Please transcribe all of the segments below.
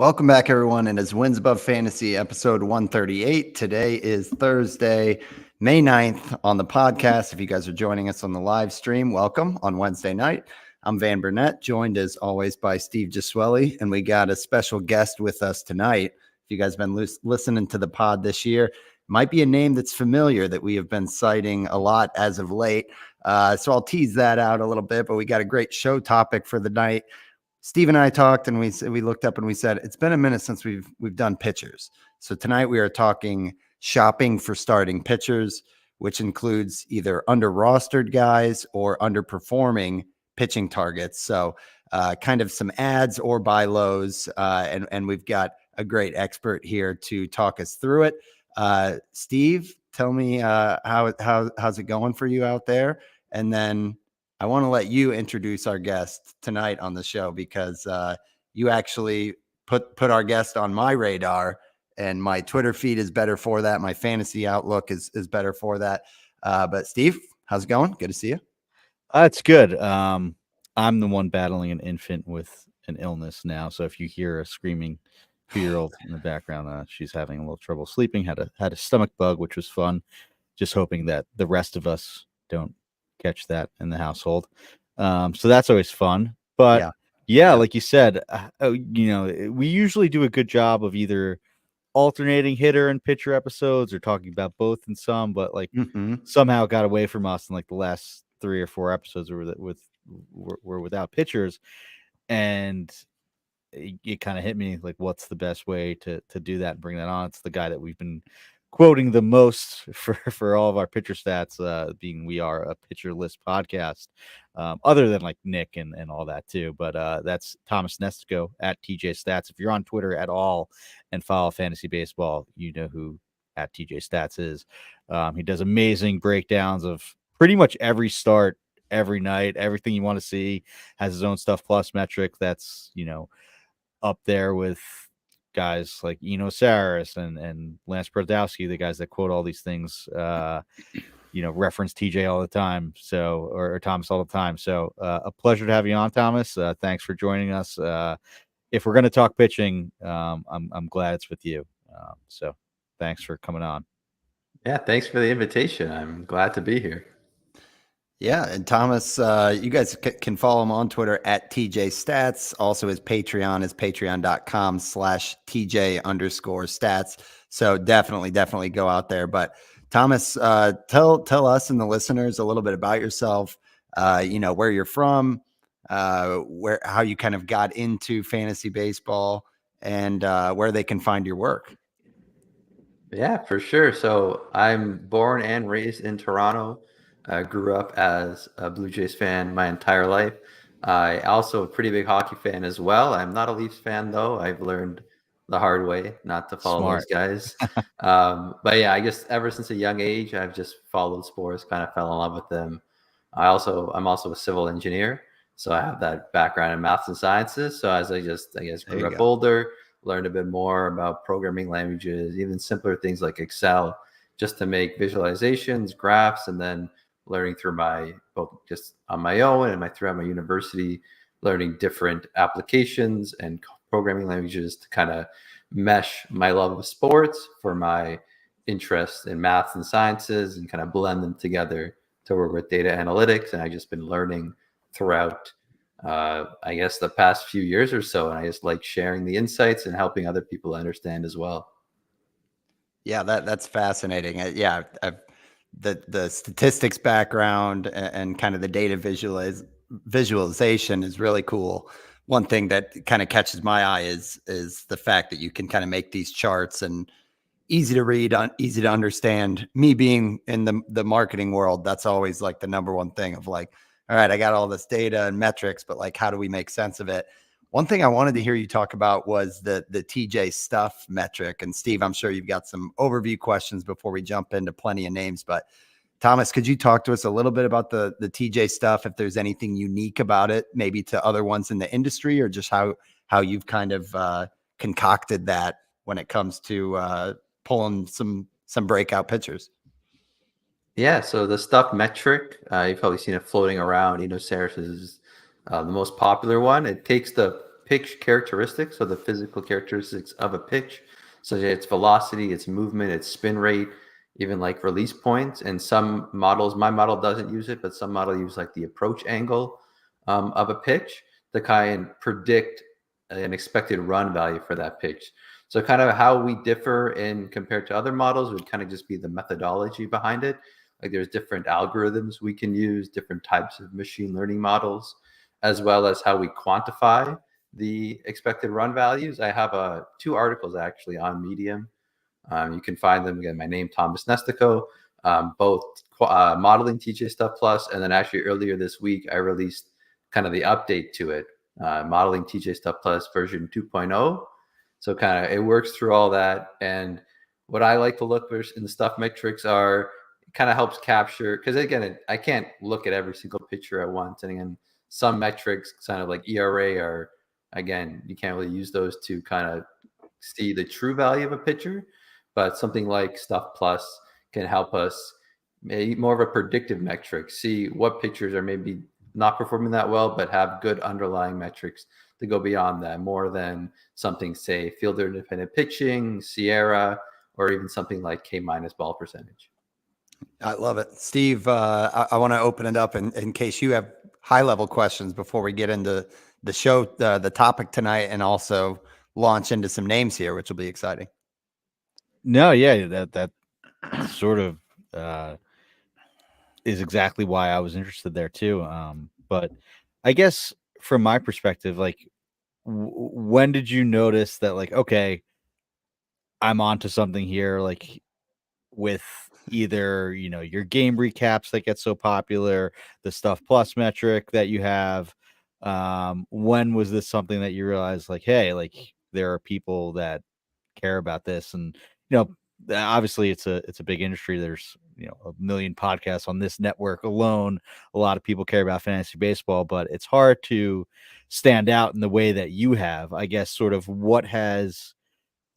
Welcome back, everyone. And it's Wins Above Fantasy, episode 138. Today is Thursday, May 9th on the podcast. If you guys are joining us on the live stream, welcome on Wednesday night. I'm Van Burnett, joined as always by Steve Giswelli, and we got a special guest with us tonight. If you guys have been listening to the pod this year, might be a name that's familiar that we have been citing a lot as of late. So I'll tease that out a little bit, but we got a great show topic for the night. Steve and I talked, and we looked up and we said it's been a minute since we've done pitchers. So tonight we are talking shopping for starting pitchers, which includes either under rostered guys or underperforming pitching targets. So kind of some ads or buy lows, and we've got a great expert here to talk us through it. Steve, tell me how's it going for you out there, and then I want to let you introduce our guest tonight on the show because you actually put our guest on my radar, and my Twitter feed is better for that. My fantasy outlook is better for that. But Steve, how's it going? Good to see you. It's good. I'm the one battling an infant with an illness now. So if you hear a screaming 2-year-old in the background, she's having a little trouble sleeping, had a stomach bug, which was fun. Just hoping that the rest of us don't catch that in the household. So that's always fun. But yeah, like you said, we usually do a good job of either alternating hitter and pitcher episodes or talking about both in some, but somehow got away from us in like the last 3 or 4 episodes were without pitchers. And it kind of hit me like, what's the best way to do that and bring that on? It's the guy that we've been quoting the most for all of our pitcher stats, being we are a pitcher list podcast, other than like Nick and all that too. But that's Thomas Nestico at TJ Stats. If you're on Twitter at all and follow fantasy baseball, you know who at TJ Stats is. He does amazing breakdowns of pretty much every start, every night, everything you want to see. Has his own Stuff Plus metric that's, up there with guys like Eno Saris and Lance Brodowski, the guys that quote all these things, reference TJ all the time. So, or Thomas all the time. So a pleasure to have you on, Thomas. Thanks for joining us. If we're going to talk pitching, I'm glad it's with you. So thanks for coming on. Yeah. Thanks for the invitation. I'm glad to be here. Yeah, and Thomas, you guys can follow him on Twitter at TJ Stats. Also, his Patreon is patreon.com/TJ_stats. So definitely go out there. But Thomas, tell us and the listeners a little bit about yourself. Where you're from, how you kind of got into fantasy baseball, and where they can find your work. Yeah, for sure. So I'm born and raised in Toronto. I grew up as a Blue Jays fan my entire life. I also a pretty big hockey fan as well. I'm not a Leafs fan though. I've learned the hard way not to follow those guys. But yeah, I guess ever since a young age, I've just followed sports, kind of fell in love with them. I'm also a civil engineer, so I have that background in maths and sciences. So as I guess grew up older, learned a bit more about programming languages, even simpler things like Excel, just to make visualizations, graphs, and then learning through both just on my own and throughout my university, learning different applications and programming languages to kind of mesh my love of sports for my interest in maths and sciences and kind of blend them together to work with data analytics. And I've just been learning throughout, I guess, the past few years or so. And I just like sharing the insights and helping other people understand as well. Yeah, that's fascinating. The statistics background and kind of the data visualization is really cool. One thing that kind of catches my eye is the fact that you can kind of make these charts and easy to read, easy to understand. Me being in the marketing world, that's always like the number one thing of like, all right, I got all this data and metrics, but like, how do we make sense of it? One thing I wanted to hear you talk about was the TJ Stuff metric. And Steve, I'm sure you've got some overview questions before we jump into plenty of names. But Thomas, could you talk to us a little bit about the TJ Stuff, if there's anything unique about it, maybe to other ones in the industry, or just how you've kind of concocted that when it comes to pulling some breakout pitchers? Yeah, so the Stuff metric, you've probably seen it floating around. Saris is the most popular one. It takes the pitch characteristics, so the physical characteristics of a pitch, such as its velocity, its movement, its spin rate, even like release points. And some models, my model doesn't use it, but some model use like the approach angle of a pitch to kind of predict an expected run value for that pitch. So kind of how we differ in compared to other models would kind of just be the methodology behind it. Like there's different algorithms we can use, different types of machine learning models, as well as how we quantify the expected run values. I have 2 articles actually on Medium. You can find them again. My name, Thomas Nestico, both modeling TJ Stuff Plus, and then actually earlier this week I released kind of the update to it, modeling TJ Stuff Plus version 2.0. So kind of it works through all that. And what I like to look for in the stuff metrics are kind of helps capture, because again, I can't look at every single picture at once. And again, some metrics kind of like ERA are, again, you can't really use those to kind of see the true value of a picture, but something like Stuff Plus can help us maybe more of a predictive metric, see what pictures are maybe not performing that well, but have good underlying metrics to go beyond that, more than something, say, fielder independent pitching, Sierra, or even something like K- ball percentage. I love it. Steve, I want to open it up in case you have high level questions before we get into the show, the topic tonight, and also launch into some names here, which will be exciting. No, yeah, that sort of is exactly why I was interested there too. But I guess from my perspective, like, when did you notice that, like, okay, I'm onto something here, like with either, your game recaps that get so popular, the Stuff Plus metric that you have? When was this something that you realized, like, hey, like there are people that care about this? And obviously it's a big industry. There's a million podcasts on this network alone. A lot of people care about fantasy baseball, but it's hard to stand out in the way that you have. I guess sort of what has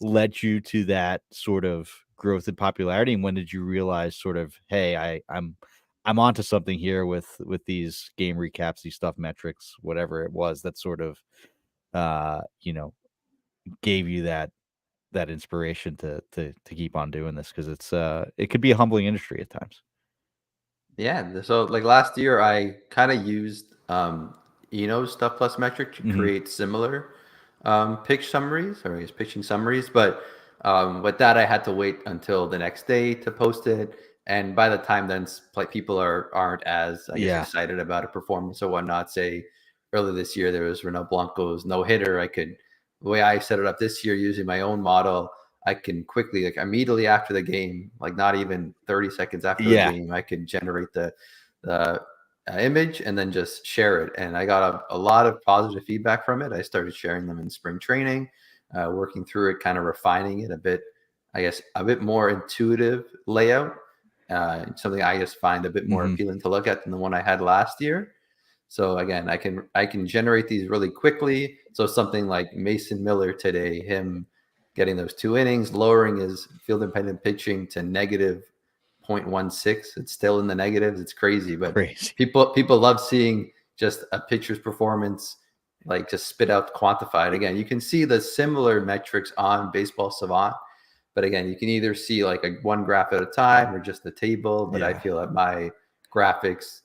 led you to that sort of growth and popularity, and when did you realize sort of, hey, I'm onto something here with these game recaps, these stuff metrics, whatever it was that sort of gave you that inspiration to keep on doing this, because it could be a humbling industry at times. Yeah, so like last year I kind of used Stuff Plus metric to create similar pitch summaries, or I guess pitching summaries, but with that I had to wait until the next day to post it, and by the time then like people aren't as, I guess, excited about a performance or whatnot. Say earlier this year there was Renault Blanco's no hitter. The way I set it up this year using my own model, I can quickly, like immediately after the game, like not even 30 seconds after the game, I can generate the image and then just share it. And I got a lot of positive feedback from it. I started sharing them in spring training, working through it, kind of refining it a bit, I guess, a bit more intuitive layout, something I just find a bit more appealing to look at than the one I had last year. So again, I can generate these really quickly. So something like Mason Miller today, him getting those 2 innings, lowering his field independent pitching to negative 0.16. It's still in the negatives. It's crazy, but people love seeing just a pitcher's performance, like just spit out quantified. Again, you can see the similar metrics on Baseball Savant, but again, you can either see like one graph at a time or just the table. But I feel that my graphics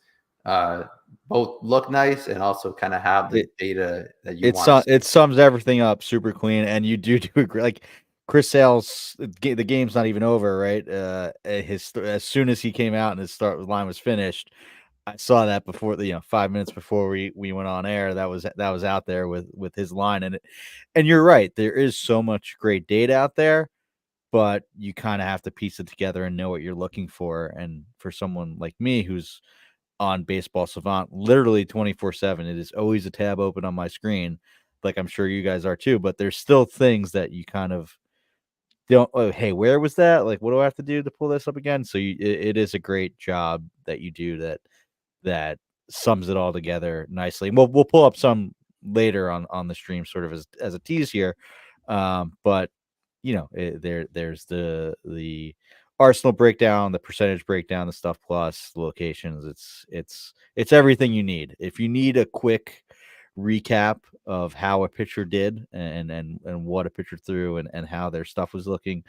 both look nice and also kind of have the data that you want. It sums everything up super clean, and you do agree. Like Chris Sale's, the game's not even over, right? As soon as he came out and his start line was finished, I saw that before 5 minutes before we went on air. That was out there with his line, and you're right. There is so much great data out there, but you kind of have to piece it together and know what you're looking for. And for someone like me who's on Baseball Savant literally 24/7, it is always a tab open on my screen, like I'm sure you guys are too, but there's still things that you kind of don't, oh, hey, where was that? Like, what do I have to do to pull this up again? So it is a great job that you do that sums it all together nicely. And we'll pull up some later on the stream, sort of as a tease here. But there's the Arsenal breakdown, the percentage breakdown, the Stuff Plus, the locations. It's everything you need. If you need a quick recap of how a pitcher did and what a pitcher threw and how their stuff was looking,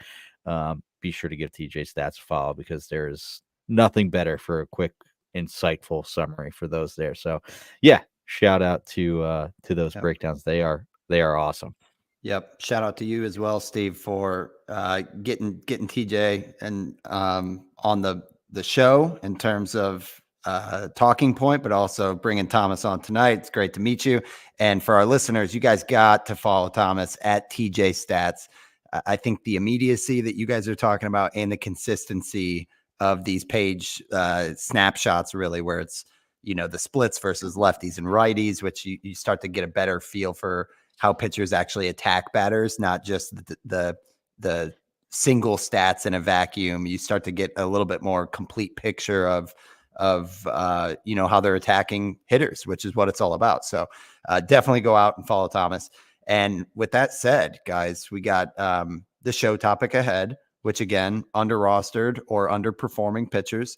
be sure to give TJ Stats a follow, because there's nothing better for a quick, insightful summary for those there. So yeah, shout out to those breakdowns. They are awesome. Yep. Shout out to you as well, Steve, for getting TJ and on the show in terms of talking point, but also bringing Thomas on tonight. It's great to meet you. And for our listeners, you guys got to follow Thomas at TJ Stats. I think the immediacy that you guys are talking about and the consistency of these page snapshots, really, where it's, the splits versus lefties and righties, which you start to get a better feel for how pitchers actually attack batters, not just the single stats in a vacuum. You start to get a little bit more complete picture of how they're attacking hitters, which is what it's all about. So definitely go out and follow Thomas. And with that said, guys, we got the show topic ahead, which again, under rostered or underperforming pitchers.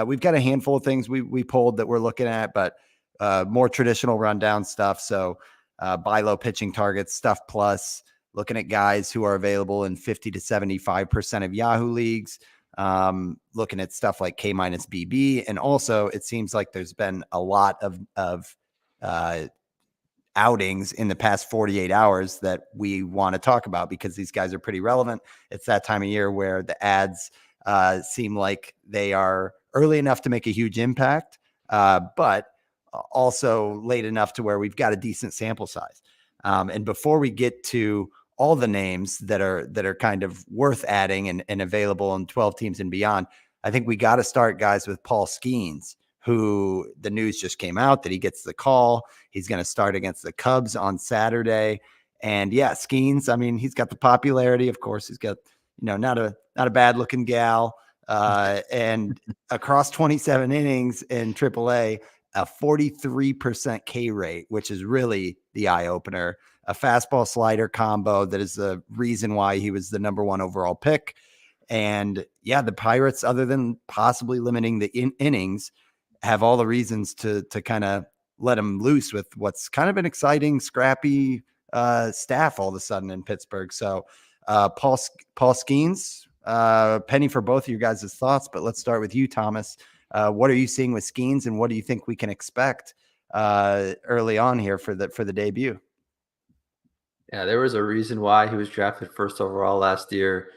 We've got a handful of things we pulled that we're looking at, but more traditional rundown stuff. So buy low pitching targets, stuff plus, looking at guys who are available in 50 to 75% of Yahoo leagues, looking at stuff like K minus BB. And also it seems like there's been a lot of outings in the past 48 hours that we want to talk about, because these guys are pretty relevant. It's that time of year where the ads seem like they are early enough to make a huge impact, but also late enough to where we've got a decent sample size. And before we get to all the names that are kind of worth adding and available in 12 teams and beyond, I think we got to start, guys, with Paul Skeens, who the news just came out that he gets the call. He's going to start against the Cubs on Saturday. And yeah, Skeens, I mean, he's got the popularity. Of course, he's got, not a bad looking gal. And across 27 innings in AAA, a 43% K rate, which is really the eye opener, a fastball slider combo that is the reason why he was the number one overall pick. And yeah, the Pirates, other than possibly limiting the innings, have all the reasons to kind of let him loose with what's kind of an exciting, scrappy staff all of a sudden in Pittsburgh. So Paul Skeens, penny for both of you guys' thoughts, but let's start with you, Thomas. What are you seeing with Skeens, and what do you think we can expect early on here for the debut? Yeah, there was a reason why he was drafted first overall last year.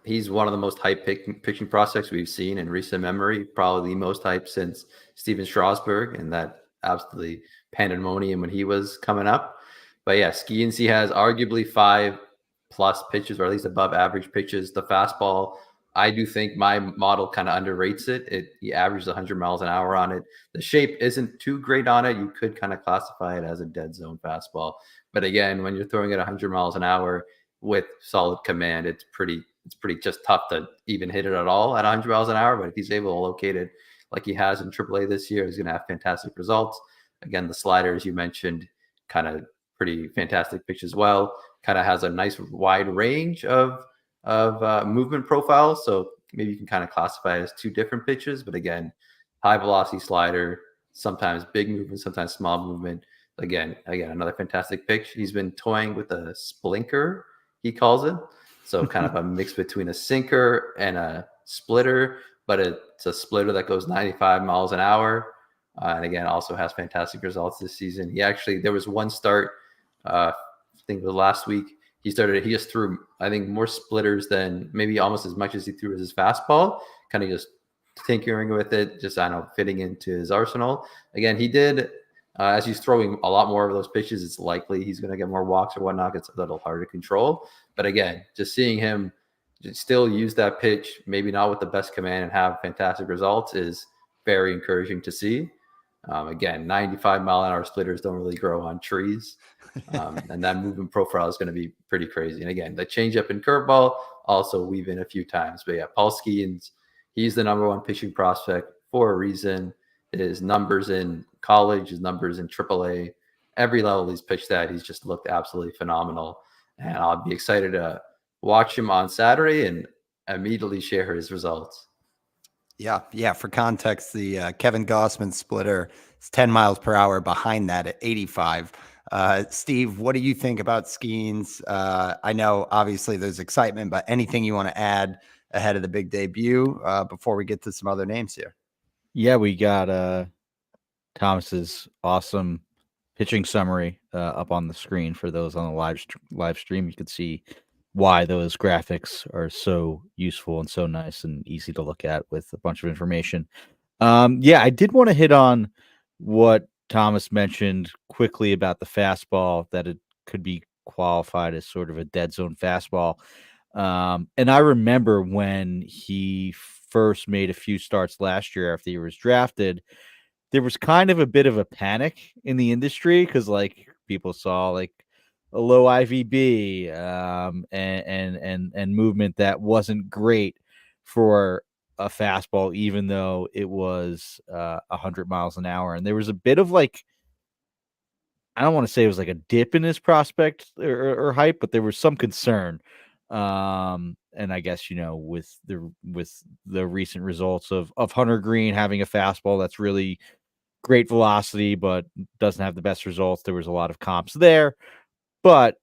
He's one of the most hyped pitching prospects we've seen in recent memory, probably the most hyped since Steven Strasburg and that absolutely pandemonium when he was coming up. But yeah, Skeens, he has arguably 5+ pitches, or at least above average pitches. The fastball, I do think my model kind of underrates it. He averages 100 miles an hour on it. The shape isn't too great on it. You could kind of classify it as a dead zone fastball. But again, when you're throwing it 100 miles an hour with solid command, it's pretty just tough to even hit it at all at 100 miles an hour. But if he's able to locate it like he has in AAA this year, he's going to have fantastic results. Again, the sliders you mentioned, kind of pretty fantastic pitch as well. Kind of has a nice wide range of movement profiles. So maybe you can kind of classify it as two different pitches. But again, high velocity slider, sometimes big movement, sometimes small movement. Again, another fantastic pitch. He's been toying with a splinker, he calls it. So kind of a mix between a sinker and a splitter, but it's a splitter that goes 95 miles an hour. And again, also has fantastic results this season. There was one start, I think it was last week. He just threw, I think, more splitters than maybe almost as much as he threw as his fastball, kind of just tinkering with it, just, fitting into his arsenal. Again, he did, as he's throwing a lot more of those pitches, it's likely he's going to get more walks or whatnot. It's a little harder to control. But again, just seeing him still use that pitch, maybe not with the best command, and have fantastic results is very encouraging to see. Again, 95 mile an hour splitters don't really grow on trees. And that movement profile is going to be pretty crazy. And again, the changeup and curveball also weave in a few times. But yeah, Paul Skeens, he's the number one pitching prospect for a reason. His numbers in college, his numbers in AAA, every level he's pitched at, he's just looked absolutely phenomenal. And I'll be excited to watch him on Saturday and immediately share his results. Yeah. For context, the Kevin Gossman splitter is 10 miles per hour behind that at 85. Steve, what do you think about Skeens? I know obviously there's excitement, but anything you want to add ahead of the big debut before we get to some other names here? Yeah, we got Thomas's awesome pitching summary up on the screen for those on the live stream. You can see why those graphics are so useful and so nice and easy to look at with a bunch of information. Yeah, I did want to hit on what Thomas mentioned quickly about the fastball, that it could be qualified as sort of a dead zone fastball. And I remember when he first made a few starts last year after he was drafted, there was kind of a bit of a panic in the industry because like people saw like a low IVB and movement that wasn't great for a fastball, even though it was 100 miles an hour. And there was a bit of like, I don't want to say it was like a dip in his prospect or hype, but there was some concern. And I guess, with the recent results of Hunter Green having a fastball that's really great velocity, but doesn't have the best results, there was a lot of comps there. But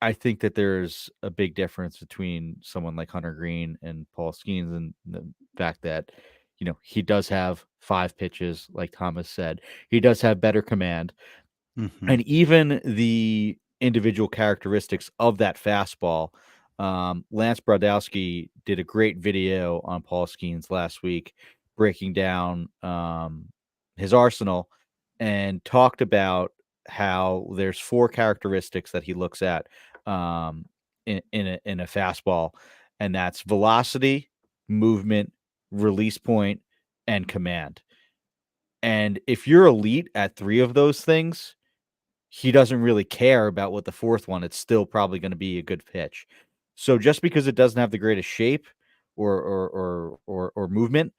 I think that there's a big difference between someone like Hunter Green and Paul Skeens, and the fact that, he does have 5 pitches, like Thomas said. He does have better command. Mm-hmm. And even the individual characteristics of that fastball, Lance Brodowski did a great video on Paul Skeens last week, breaking down his arsenal, and talked about how there's 4 characteristics that he looks at in a fastball, and that's velocity, movement, release point, and command. And if you're elite at 3 of those things, he doesn't really care about what the 4th one, it's still probably going to be a good pitch. So just because it doesn't have the greatest shape or movement,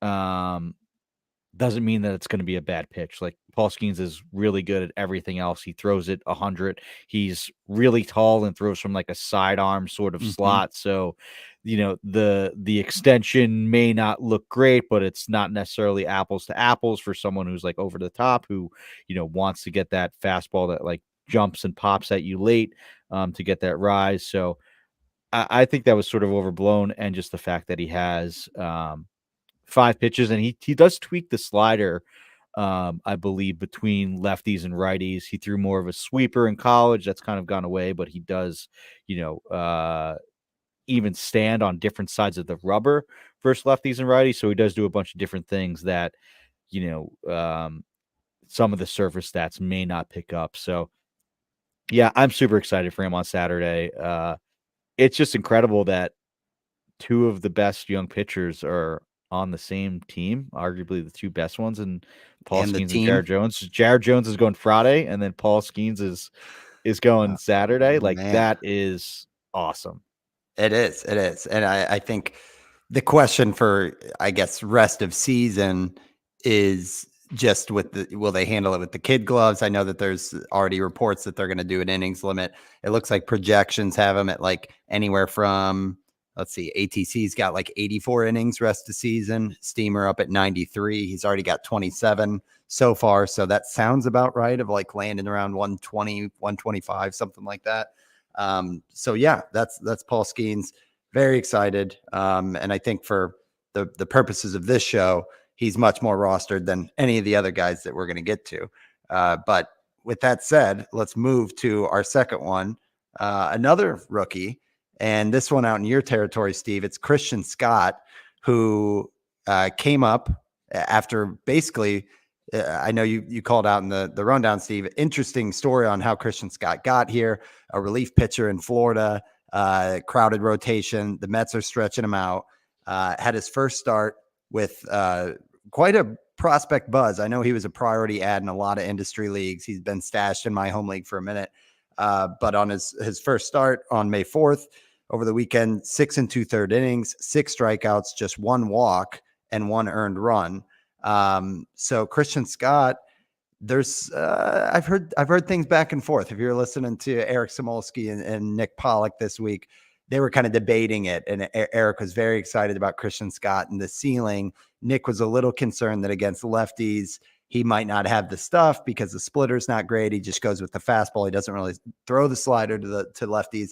doesn't mean that it's going to be a bad pitch. Like Paul Skeens is really good at everything else. He throws it 100. He's really tall and throws from like a sidearm sort of slot. So, the extension may not look great, but it's not necessarily apples to apples for someone who's like over the top, who, wants to get that fastball that like jumps and pops at you late to get that rise. So I think that was sort of overblown. And just the fact that he has 5 pitches, and he does tweak the slider, I believe, between lefties and righties. He threw more of a sweeper in college. That's kind of gone away, but he does, even stand on different sides of the rubber versus lefties and righties. So he does do a bunch of different things that, some of the surface stats may not pick up. So yeah, I'm super excited for him on Saturday. It's just incredible that 2 of the best young pitchers are on the same team, arguably the 2 best ones, and Paul And the Skeens and team. Jared Jones. Jared Jones is going Friday, and then Paul Skeens is going Saturday. Like, man. that is awesome. It is. And I think the question for, I guess, rest of season is just will they handle it with the kid gloves? I know that there's already reports that they're going to do an innings limit. It looks like projections have them at like anywhere from, let's see, ATC's got like 84 innings rest of season. Steamer up at 93. He's already got 27 so far. So that sounds about right, of like landing around 120, 125, something like that. So yeah, that's Paul Skeens. Very excited. And I think for the purposes of this show, he's much more rostered than any of the other guys that we're going to get to. But with that said, let's move to our second one. Another rookie, and this one out in your territory, Steve. It's Christian Scott, who came up after basically, I know you called out in the rundown, Steve. Interesting story on how Christian Scott got here. A relief pitcher in Florida, crowded rotation. The Mets are stretching him out. Had his first start with quite a prospect buzz. I know he was a priority ad in a lot of industry leagues. He's been stashed in my home league for a minute. But on his first start on May 4th, over the weekend, 6 2/3 innings, 6 strikeouts, just 1 walk, and 1 earned run. So Christian Scott, there's I've heard things back and forth. If you're listening to Eric Samolsky and Nick Pollock this week, they were kind of debating it. And Eric was very excited about Christian Scott and the ceiling. Nick was a little concerned that against lefties, he might not have the stuff because the splitter's not great. He just goes with the fastball. He doesn't really throw the slider to lefties.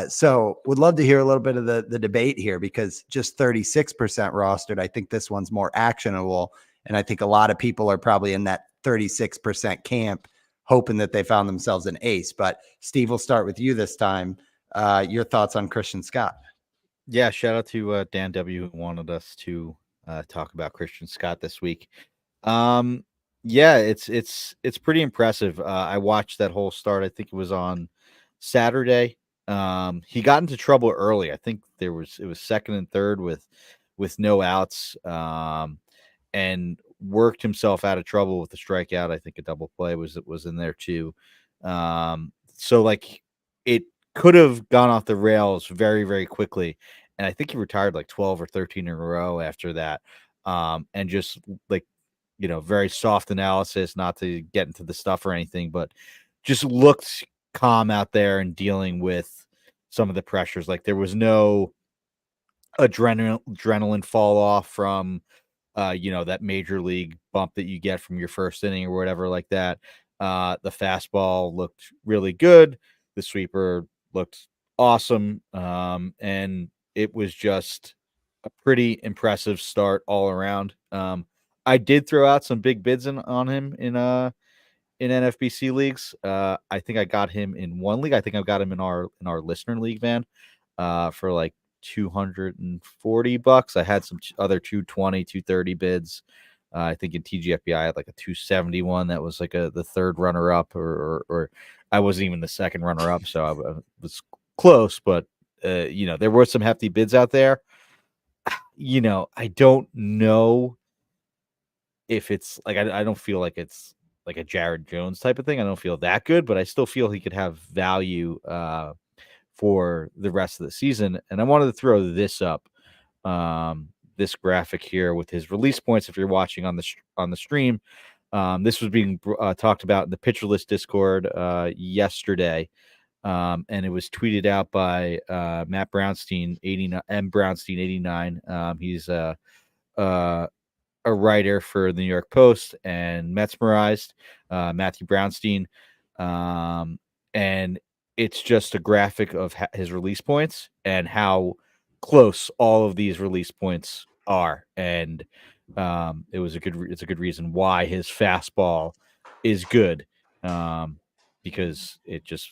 So would love to hear a little bit of the debate here, because just 36% rostered. I think this one's more actionable. And I think a lot of people are probably in that 36% camp, hoping that they found themselves an ace. But Steve, we'll start with you this time. Your thoughts on Christian Scott? Yeah, shout out to Dan W, who wanted us to talk about Christian Scott this week. Yeah, it's pretty impressive. I watched that whole start. I think it was on Saturday. He got into trouble early. I think it was second and third with no outs, and worked himself out of trouble with the strikeout. I think a double play was in there too. So like it could have gone off the rails very, very quickly. And I think he retired like 12 or 13 in a row after that. And just like, very soft analysis, not to get into the stuff or anything, but just looked calm out there and dealing with some of the pressures. Like there was no adrenaline fall off from that major league bump that you get from your first inning or whatever like that. The fastball looked really good. The sweeper looked awesome. And it was just a pretty impressive start all around. I did throw out some big bids on him in NFBC leagues. I think I got him in one league. I think I got him in our listener league, man, for like $240. I had some other 220, 230 bids. I think in TGFBI I had like a 271 that was like the third runner up, or I wasn't even the second runner up, so I was close, but there were some hefty bids out there. I don't know if it's like I don't feel like it's like a Jared Jones type of thing. I don't feel that good, but I still feel he could have value for the rest of the season. And I wanted to throw this up, this graphic here with his release points. If you're watching on the stream, this was being talked about in the Pitcher List Discord yesterday, and it was tweeted out by Matt Brownstein, 89 M Brownstein 89. He's a writer for the New York Post and Mesmerized, Matthew Brownstein, and it's just a graphic of his release points and how close all of these release points are. And it's a good reason why his fastball is good, because it just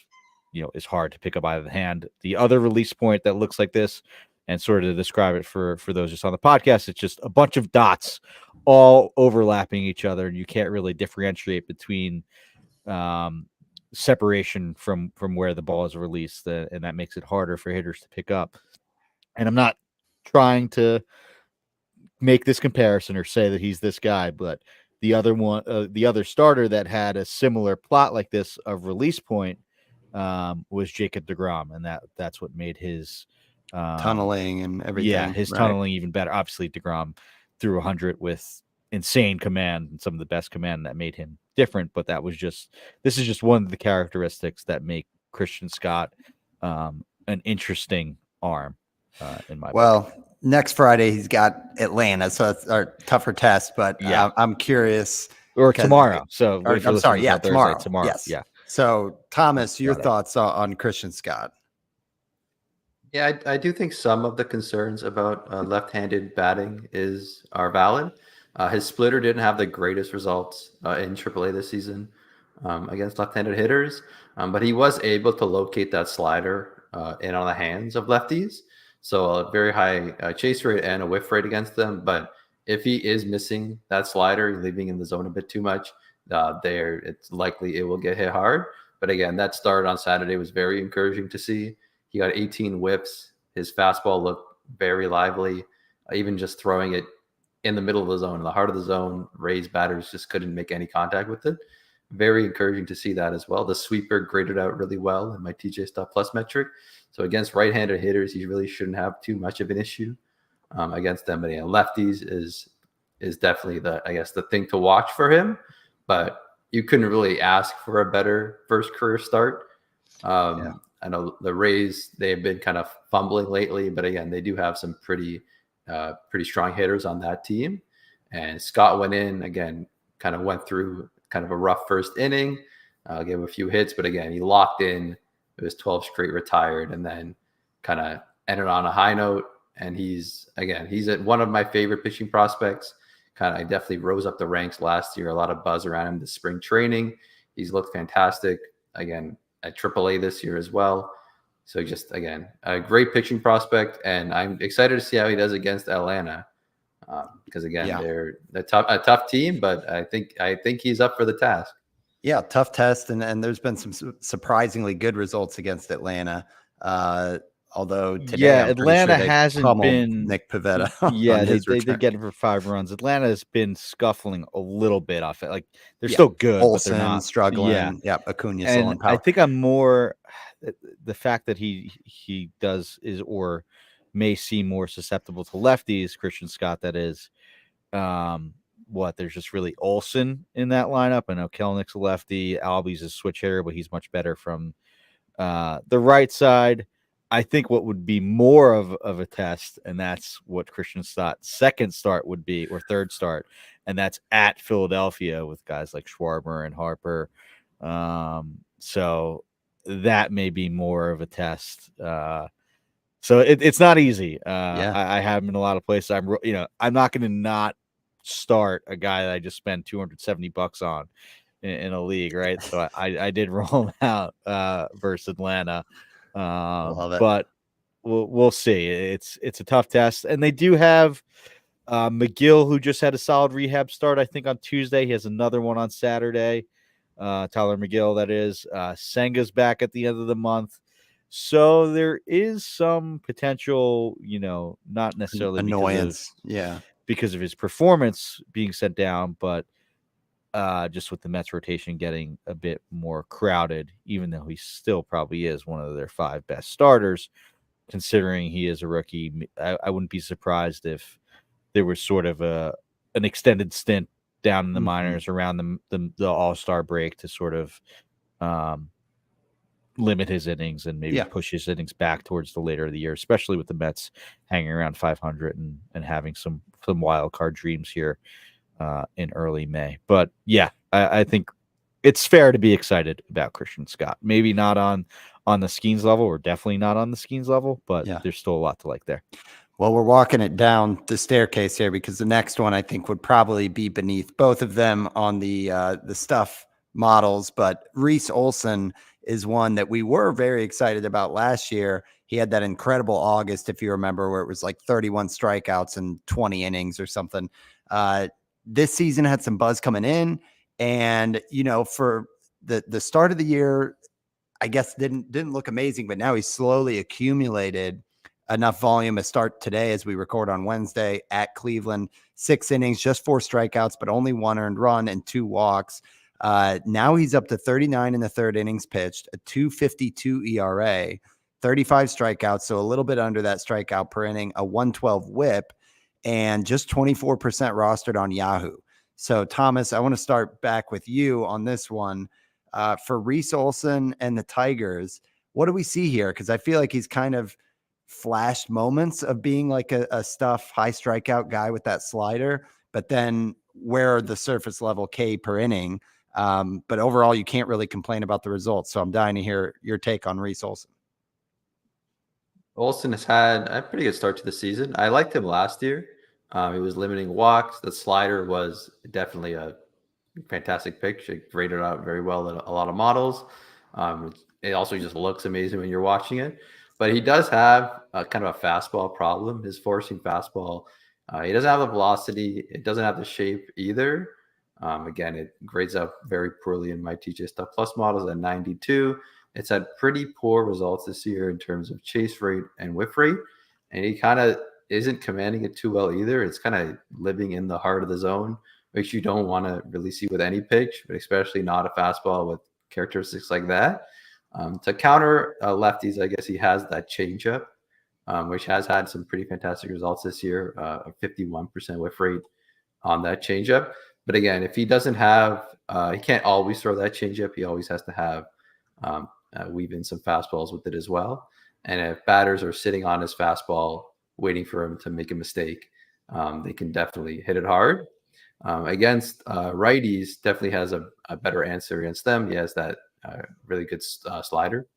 is hard to pick up out of the hand. The other release point that looks like this, and sort of to describe it for those just on the podcast, it's just a bunch of dots all overlapping each other, and you can't really differentiate between separation from where the ball is released, and that makes it harder for hitters to pick up. And I'm not trying to make this comparison or say that he's this guy, but the other starter that had a similar plot like this of release point was Jacob deGrom, and that's what made his tunneling and everything. Yeah, his tunneling even better. Obviously, deGrom threw 100 with insane command and some of the best command that made him different. But this is just one of the characteristics that make Christian Scott an interesting arm in my book. Next Friday he's got Atlanta, so it's our tougher test. But yeah, I'm curious. Or tomorrow. I'm sorry. Yeah, tomorrow. Yes. Yeah. So Thomas, your thoughts on Christian Scott? Yeah, I do think some of the concerns about left-handed batting are valid. His splitter didn't have the greatest results in AAA this season against left-handed hitters, but he was able to locate that slider in on the hands of lefties. So a very high chase rate and a whiff rate against them. But if he is missing that slider, leaving in the zone a bit too much, it's likely it will get hit hard. But again, that start on Saturday was very encouraging to see. He got 18 whips. His fastball looked very lively. Even just throwing it in the middle of the zone, in the heart of the zone, Rays batters just couldn't make any contact with it. Very encouraging to see that as well. The sweeper graded out really well in my TJ Stuff Plus metric. So against right-handed hitters, he really shouldn't have too much of an issue against them. But yeah, lefties is definitely the thing to watch for him. But you couldn't really ask for a better first career start. I know the Rays, they've been kind of fumbling lately, but again, they do have some pretty strong hitters on that team. And Scott went in again, kind of went through kind of a rough first inning, gave a few hits, but again, he locked in. It was 12 straight retired, and then kind of ended on a high note. And he's at one of my favorite pitching prospects. I definitely rose up the ranks last year. A lot of buzz around him this spring training. He's looked fantastic. Again, at AAA this year as well. So just, again, a great pitching prospect. And I'm excited to see how he does against Atlanta. Because, again, they're a tough team, but I think he's up for the task. Yeah, tough test. And there's been some surprisingly good results against Atlanta. Although today, Atlanta hasn't been Nick Pivetta. Yeah, they did get him for 5 runs. Atlanta has been scuffling a little bit off it. Like they're still good, Olsen, but they're not struggling. Yeah, Acuna. And I think I'm more the fact that he does is or may seem more susceptible to lefties. Christian Scott, that is. There's just really Olsen in that lineup. I know Kelenich's a lefty. Albies is a switch hitter, but he's much better from the right side. I think what would be more of a test, and that's what Christian Stott's second start would be, or third start, and that's at Philadelphia with guys like Schwarber and Harper. So that may be more of a test. So it's not easy. I have him in a lot of places. I'm not going to not start a guy that I just spent $270 on in a league, right? So I did roll him out versus Atlanta. Love it. But we'll see. It's a tough test, and they do have McGill, who just had a solid rehab start, I think, on Tuesday. He has another one on Saturday. Tyler McGill, that is. Senga's back at the end of the month, so there is some potential, not necessarily annoyance, because of his performance being sent down, but just with the Mets rotation getting a bit more crowded, even though he still probably is one of their 5 best starters, considering he is a rookie. I wouldn't be surprised if there was sort of an extended stint down in the minors around the All-Star break to sort of limit his innings and maybe push his innings back towards the later of the year, especially with the Mets hanging around 500 and having some wild card dreams here in early May. But I think it's fair to be excited about Christian Scott. Maybe not on the Skeens level, or definitely not on the Skeens level, but there's still a lot to like there. Well, we're walking it down the staircase here because the next one I think would probably be beneath both of them on the stuff models. But Reese Olson is one that we were very excited about last year. He had that incredible August, if you remember, where it was like 31 strikeouts and 20 innings or something. This season had some buzz coming in, and for the start of the year, I guess didn't look amazing, but now he's slowly accumulated enough volume to start today as we record on Wednesday at Cleveland. 6 innings, just 4 strikeouts, but only 1 earned run and 2 walks. Now he's up to 39 in the third innings pitched, a 2.52 ERA, 35 strikeouts, so a little bit under that strikeout per inning, a 112 whip, and just 24% rostered on Yahoo. So, Thomas, I want to start back with you on this one. For Reese Olson and the Tigers, what do we see here? Because I feel like he's kind of flashed moments of being like a stuff high strikeout guy with that slider, but then where are the surface level K per inning? But overall, you can't really complain about the results. So I'm dying to hear your take on Reese Olson. Olson has had a pretty good start to the season. I liked him last year. He was limiting walks. The slider was definitely a fantastic pitch. It graded out very well in a lot of models. It also just looks amazing when you're watching it. But he does have kind of a fastball problem. His forcing fastball, he doesn't have the velocity. It doesn't have the shape either. Again, it grades out very poorly in my TJ Stuff Plus models at 92. It's had pretty poor results this year in terms of chase rate and whiff rate. And he kind of isn't commanding it too well either. It's kind of living in the heart of the zone, which you don't want to really see with any pitch, but especially not a fastball with characteristics like that. To counter lefties, I guess he has that changeup, which has had some pretty fantastic results this year, a 51% whiff rate on that changeup. But again, if he doesn't have, he can't always throw that changeup. He always has to have weave in some fastballs with it as well. And if batters are sitting on his fastball, waiting for him to make a mistake, they can definitely hit it hard. Against righties, definitely has a better answer against them. He has that really good slider,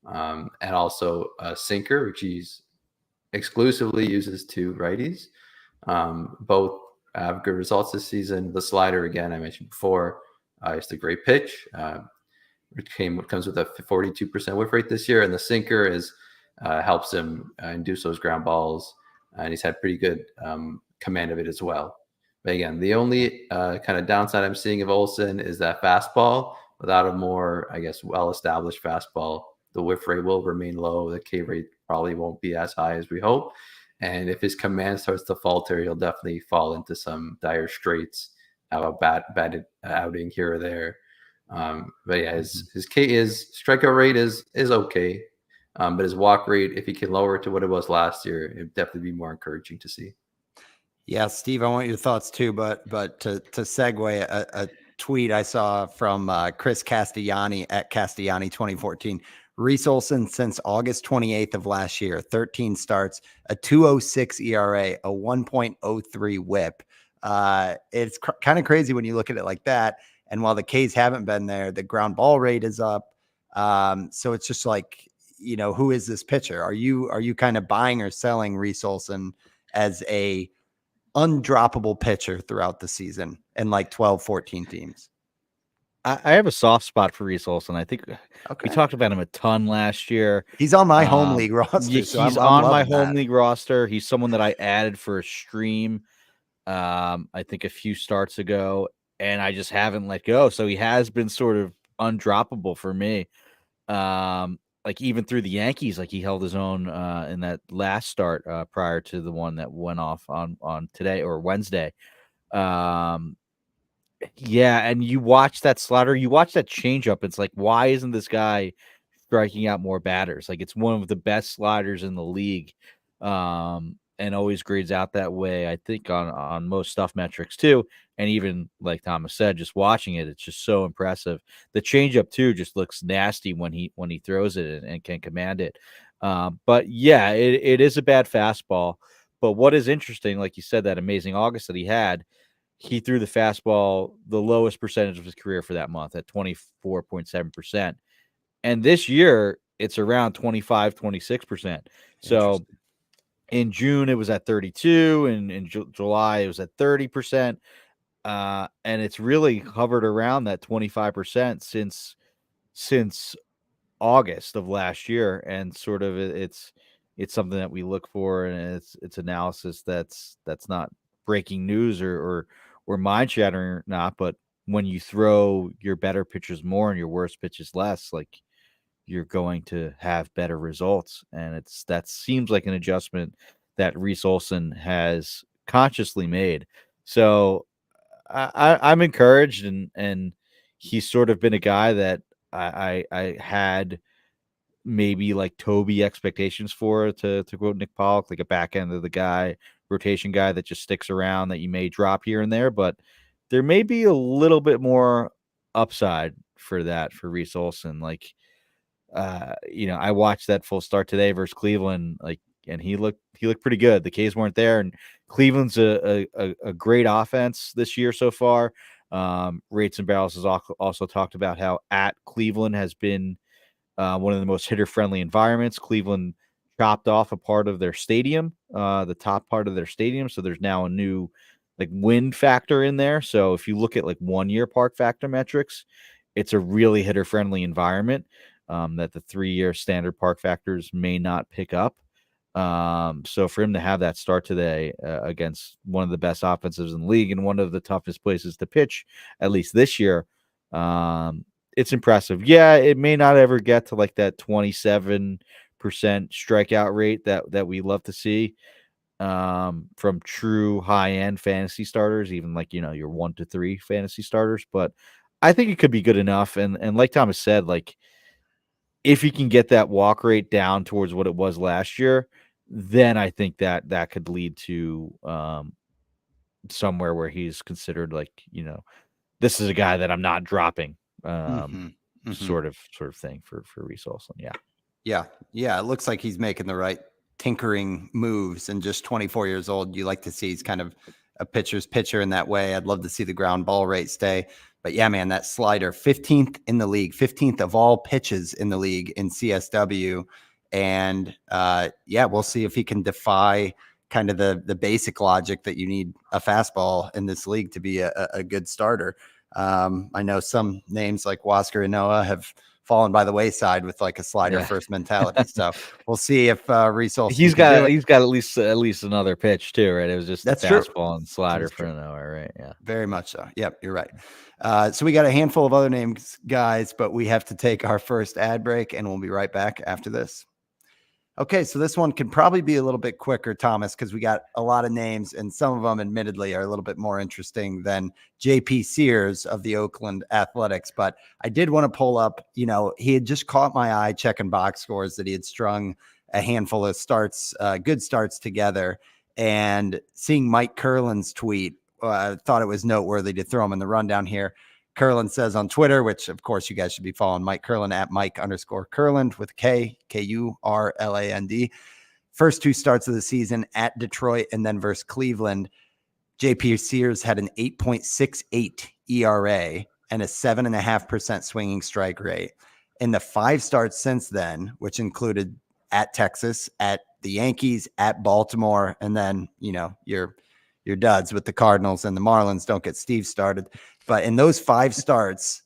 and also a sinker, which he's exclusively uses to righties. Both have good results this season. The slider, again, I mentioned before, it's a great pitch. It comes with a 42% whiff rate this year, and the sinker helps him induce those ground balls, and he's had pretty good command of it as well. But again, the only kind of downside I'm seeing of Olsen is that fastball. Without a more, I guess, well-established fastball, the whiff rate will remain low. The K rate probably won't be as high as we hope. And if his command starts to falter, he'll definitely fall into some dire straits, have a bad outing here or there. But yeah, his strikeout rate is okay. But his walk rate, if he can lower it to what it was last year, it'd definitely be more encouraging to see. Yeah, Steve, I want your thoughts too, but to segue a tweet I saw from Chris Castellani at Castellani 2014. Reese Olson since August 28th of last year, 13 starts, a 2.06 ERA, a 1.03 whip. It's kind of crazy when you look at it like that. And while the K's haven't been there, the ground ball rate is up. So it's just like, who is this pitcher? Are you kind of buying or selling Reese Olson as a undroppable pitcher throughout the season and like 12, 14 teams? I have a soft spot for Reese Olson. I think we talked about him a ton last year. He's on my home league roster. He's on my home league roster. He's someone that I added for a stream, I think a few starts ago, and I just haven't let go. So he has been sort of undroppable for me. Like even through the Yankees, like he held his own in that last start prior to the one that went off on today or Wednesday. Yeah, and you watch that slider, you watch that changeup. It's like, why isn't this guy striking out more batters? Like it's one of the best sliders in the league, and always grades out that way. I think on most stuff metrics too, and even like Thomas said, just watching it, it's just so impressive. The changeup too just looks nasty when he throws it and can command it. But yeah, it is a bad fastball. But what is interesting, like you said, that amazing August that he had. He threw the fastball the lowest percentage of his career for that month at 24.7%. And this year, it's around 25, 26%. So in June, it was at 32. And in July, it was at 30%. And it's really hovered around that 25% since August of last year. And sort of it's something that we look for. And it's analysis that's not breaking news or mind shattering or not, but when you throw your better pitches more and your worst pitches less, like you're going to have better results. And that seems like an adjustment that Reese Olson has consciously made. So I'm encouraged, and he's sort of been a guy that I had maybe like Toby expectations for, to quote Nick Pollock, like a back end of the guy, rotation guy that just sticks around that you may drop here and there, but there may be a little bit more upside for Reese Olson. Like, I watched that full start today versus Cleveland, like, and he looked pretty good. The K's weren't there, and Cleveland's a great offense this year so far. Rates and Barrels has also talked about how at Cleveland has been one of the most hitter-friendly environments. Cleveland chopped off a part of their stadium, the top part of their stadium, so there's now a new like wind factor in there. So if you look at like 1 year park factor metrics, it's a really hitter-friendly environment that the 3 year standard park factors may not pick up. So for him to have that start today against one of the best offensives in the league and one of the toughest places to pitch, at least this year, it's impressive. Yeah, it may not ever get to like that 27% strikeout rate that we love to see from true high-end fantasy starters, even like, your 1 to 3 fantasy starters. But I think it could be good enough. And like Thomas said, like if he can get that walk rate down towards what it was last year, then I think that could lead to somewhere where he's considered like, this is a guy that I'm not dropping. sort of thing for Reese Olson. Yeah. It looks like he's making the right tinkering moves, and just 24 years old. You like to see he's kind of a pitcher's pitcher in that way. I'd love to see the ground ball rate stay. But yeah, man, that slider, 15th in the league, 15th of all pitches in the league in CSW. And we'll see if he can defy kind of the basic logic that you need a fastball in this league to be a good starter. I know some names like Wasker and Noah have fallen by the wayside with like a slider first mentality. So we'll see if Reese Olson he's got at least another pitch too, right? It was just that's fastball and slider for Noah, right? Yeah, very much so. Yep, you're right. So we got a handful of other names, guys, but we have to take our first ad break, and we'll be right back after this. Okay, so this one can probably be a little bit quicker, Thomas, because we got a lot of names, and some of them admittedly are a little bit more interesting than JP Sears of the Oakland Athletics. But I did want to pull up, he had just caught my eye checking box scores that he had strung a handful of starts, good starts together, and seeing Mike Curlin's tweet, I thought it was noteworthy to throw him in the rundown here. Curlin says on Twitter, which of course you guys should be following Mike Curlin at Mike_Curland with Kurland. First two starts of the season at Detroit and then versus Cleveland. JP Sears had an 8.68 ERA and a 7.5% swinging strike rate. In the 5 starts since then, which included at Texas, at the Yankees, at Baltimore, and then, your duds with the Cardinals and the Marlins. Don't get Steve started. But in those 5 starts,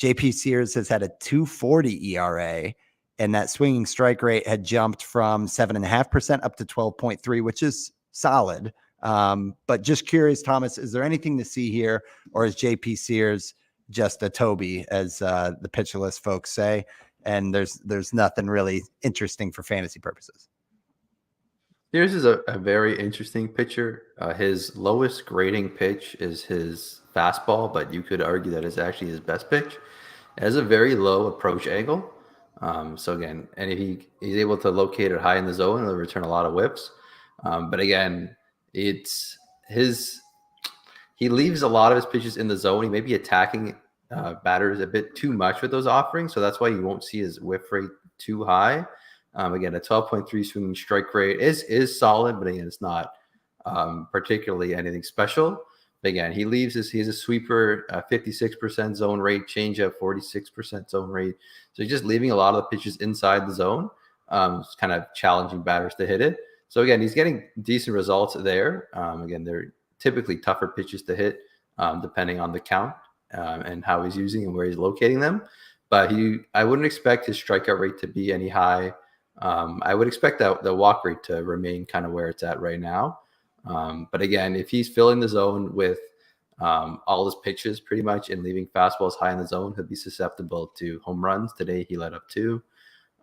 JP Sears has had a 2.40 ERA, and that swinging strike rate had jumped from 7.5% up to 12.3, which is solid. But just curious, Thomas, is there anything to see here, or is JP Sears just a Toby, as the Pitcher List folks say, and there's nothing really interesting for fantasy purposes? Sears is a very interesting pitcher. His lowest grading pitch is his fastball, but you could argue that is actually his best pitch. It has a very low approach angle. So again, and if he's able to locate it high in the zone, it'll return a lot of whips. But again, he leaves a lot of his pitches in the zone. He may be attacking batters a bit too much with those offerings. So that's why you won't see his whiff rate too high. Again, a 12.3 swinging strike rate is solid, but again, it's not particularly anything special. But again, he's a sweeper, 56% zone rate, changeup, 46% zone rate. So he's just leaving a lot of the pitches inside the zone, kind of challenging batters to hit it. So again, he's getting decent results there. Again, they're typically tougher pitches to hit, depending on the count and how he's using and where he's locating them. But I wouldn't expect his strikeout rate to be any high. I would expect that the walk rate to remain kind of where it's at right now. But again, if he's filling the zone with all his pitches pretty much and leaving fastballs high in the zone, he'll be susceptible to home runs. Today he led up 2.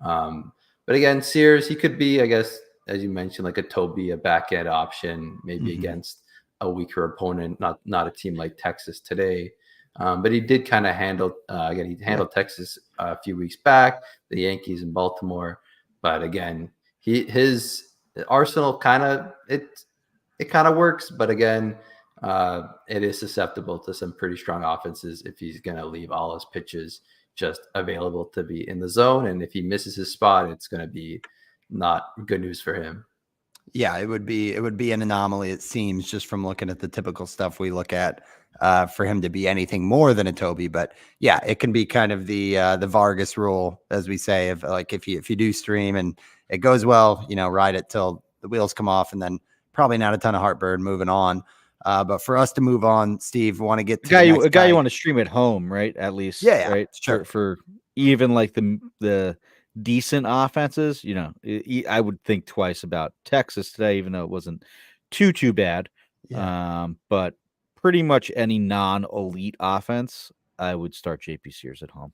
But again, Sears, he could be, I guess, as you mentioned, like a Toby, a back end option, maybe against a weaker opponent, not a team like Texas today. But he did kind of handle, he handled Texas a few weeks back, the Yankees and Baltimore. But again, his arsenal it kind of works, but again, it is susceptible to some pretty strong offenses if he's going to leave all his pitches just available to be in the zone. And if he misses his spot, it's going to be not good news for him. Yeah, it would be an anomaly, it seems, just from looking at the typical stuff we look at, for him to be anything more than a Toby. But yeah, it can be kind of the Vargas rule, as we say, of like if you do stream and it goes well, ride it till the wheels come off, and then probably not a ton of heartburn moving on. But for us to move on, Steve, we want to get to a guy you want to stream at home, right? At least, right? Sure. For even like the decent offenses, I would think twice about Texas today, even though it wasn't too bad. Yeah. But pretty much any non-elite offense, I would start JP Sears at home.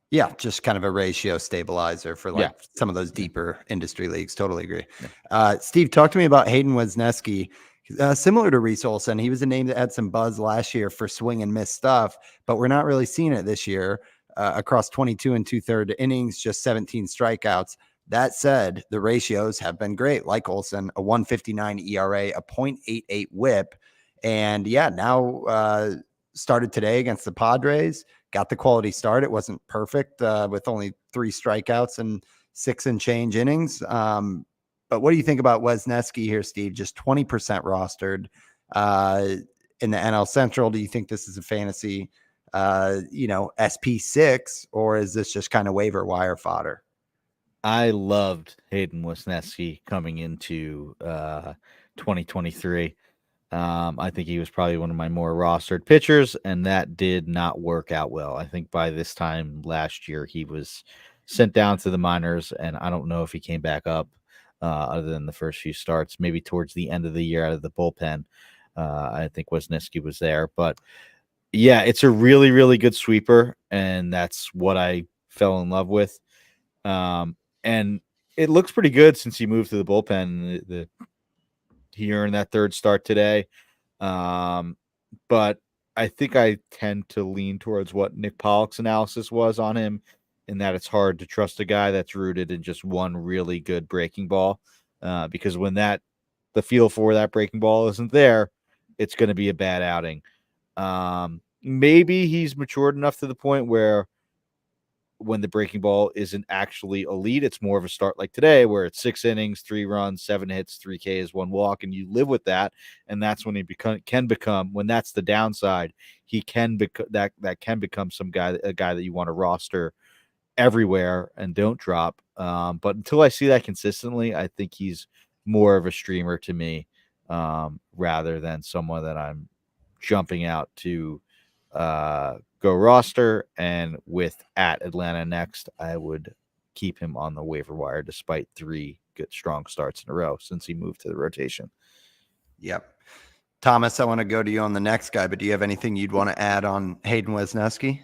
Yeah, just kind of a ratio stabilizer for some of those deeper industry leagues. Totally agree. Yeah. Steve, talk to me about Hayden Wesneski. Similar to Reese Olson, he was a name that had some buzz last year for swing and miss stuff, but we're not really seeing it this year. Across 22 and 2/3 innings, just 17 strikeouts. That said, the ratios have been great. Like Olson, a 1.59 ERA, a 0.88 WHIP, and now started today against the Padres. got the quality start. It wasn't perfect with only 3 strikeouts and 6 and change innings. But what do you think about Wisniewski here, Steve? Just 20% rostered in the NL Central. Do you think this is a fantasy, SP6, or is this just kind of waiver wire fodder? I loved Hayden Wisniewski coming into 2023. I think he was probably one of my more rostered pitchers, and that did not work out well. I think by this time last year, he was sent down to the minors, and I don't know if he came back up other than the first few starts, maybe towards the end of the year out of the bullpen. I think Wisniewski was there, but yeah, it's a really, really good sweeper, and that's what I fell in love with. And it looks pretty good since he moved to the bullpen. He earned that 3rd start today. But I think I tend to lean towards what Nick Pollock's analysis was on him, in that it's hard to trust a guy that's rooted in just one really good breaking ball. Because when the feel for that breaking ball isn't there, it's going to be a bad outing. Maybe he's matured enough to the point where when the breaking ball isn't actually elite, it's more of a start like today, where it's 6 innings, 3 runs, 7 hits, 3 Ks, 1 walk, and you live with that. And that's when he can become, when that's the downside, he can become that can become a guy that you want to roster everywhere and don't drop. But until I see that consistently, I think he's more of a streamer to me, rather than someone that I'm jumping out to go roster. And with at Atlanta next, I would keep him on the waiver wire despite 3 good strong starts in a row since he moved to the rotation. Yep. Thomas, I want to go to you on the next guy, but do you have anything you'd want to add on Hayden Wisniewski?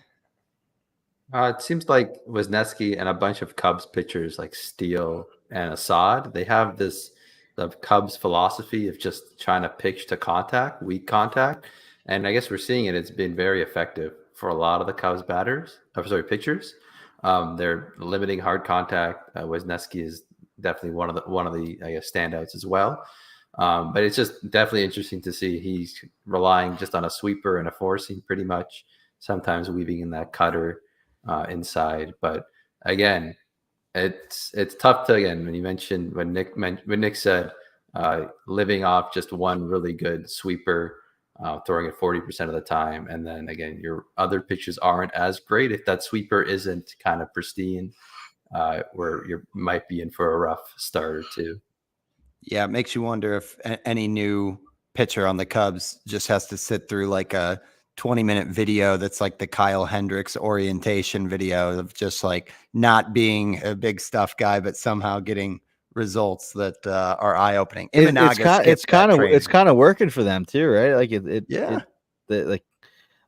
It seems like Wisniewski and a bunch of Cubs pitchers like Steele and Assad, they have this Cubs philosophy of just trying to pitch to contact, weak contact. And I guess we're seeing it. It's been very effective for a lot of the Cubs pitchers. They're limiting hard contact. Wisniewski is definitely one of the I guess standouts as well. But it's just definitely interesting to see he's relying just on a sweeper and a four seam pretty much, sometimes weaving in that cutter inside. But again, it's tough to, again, when you mentioned when Nick said living off just one really good sweeper, throwing it 40% of the time, and then again your other pitches aren't as great. If that sweeper isn't kind of pristine, where you might be in for a rough start or two. Yeah, it makes you wonder if any new pitcher on the Cubs just has to sit through like a 20-minute video that's like the Kyle Hendricks orientation video of just like not being a big stuff guy, but somehow getting results that are eye-opening. It's kind of working for them too, right? Like like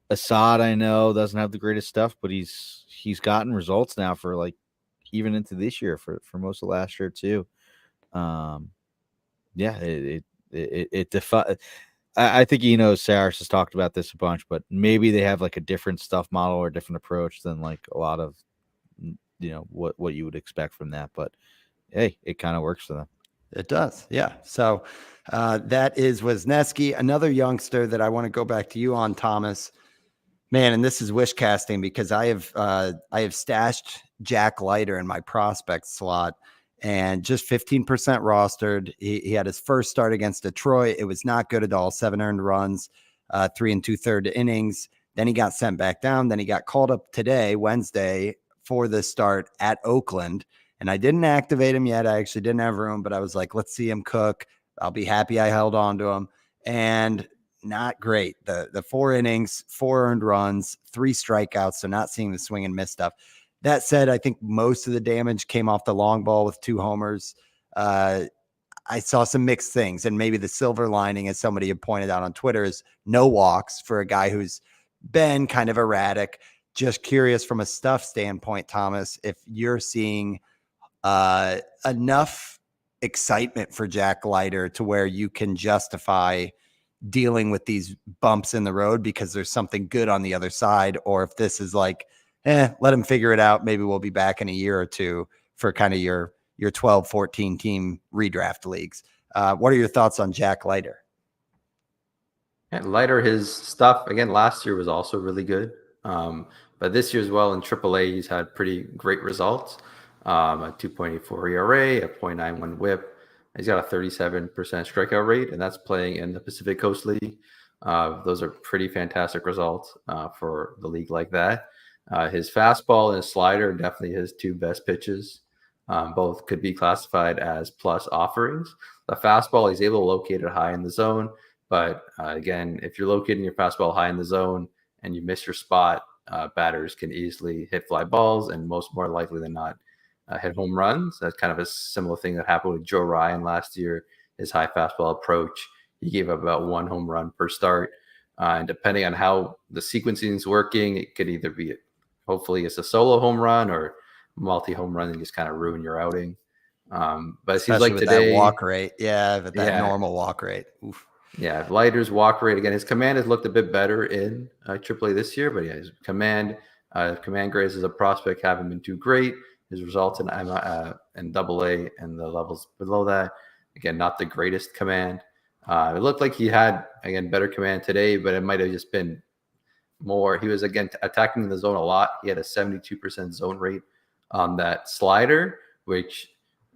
Assad, I know, doesn't have the greatest stuff, but he's gotten results now for like even into this year for most of last year too. I think Saris has talked about this a bunch, but maybe they have like a different stuff model or a different approach than like a lot of what you would expect from that. But hey, it kind of works for them. It does, yeah. So that is Wisniewski, another youngster that I want to go back to you on, Thomas. Man, and this is wish casting because I have stashed Jack Leiter in my prospect slot. And just 15% rostered. He had his first start against Detroit. It was not good at all. 7 earned runs, 3 2/3 innings. Then he got sent back down. Then he got called up today, Wednesday, for the start at Oakland. And I didn't activate him yet. I actually didn't have room, but I was like, let's see him cook. I'll be happy I held on to him. And not great. The 4 innings, 4 earned runs, 3 strikeouts. So not seeing the swing and miss stuff. That said, I think most of the damage came off the long ball with 2 homers. I saw some mixed things, and maybe the silver lining, as somebody had pointed out on Twitter, is no walks for a guy who's been kind of erratic. Just curious from a stuff standpoint, Thomas, if you're seeing enough excitement for Jack Leiter to where you can justify dealing with these bumps in the road because there's something good on the other side, or if this is like, let him figure it out. Maybe we'll be back in a year or two for kind of your 12, 14 team redraft leagues. What are your thoughts on Jack Leiter? Yeah, Leiter, his stuff again last year was also really good. But this year as well in AAA, he's had pretty great results. A 2.84 ERA, a 0.91 WHIP. He's got a 37% strikeout rate, and that's playing in the Pacific Coast League. Those are pretty fantastic results for the league like that. His fastball and his slider are definitely his two best pitches. Both could be classified as plus offerings. The fastball, he's able to locate it high in the zone. But again, if you're locating your fastball high in the zone and you miss your spot, batters can easily hit fly balls and more likely than not hit home runs. That's kind of a similar thing that happened with Joe Ryan last year. His high fastball approach, he gave up about 1 home run per start. And depending on how the sequencing is working, it could either be, hopefully it's a solo home run or multi-home run and just kind of ruin your outing. But it seems like today, that walk rate. Yeah, but that normal walk rate. Oof. Yeah, Leiter's walk rate, again, his command has looked a bit better in AAA this year, but yeah, his command grades as a prospect haven't been too great. His results in AA and the levels below that, again, not the greatest command. It looked like he had, again, better command today, but it might have just been more. He was, again, attacking the zone a lot. He had a 72% zone rate on that slider, which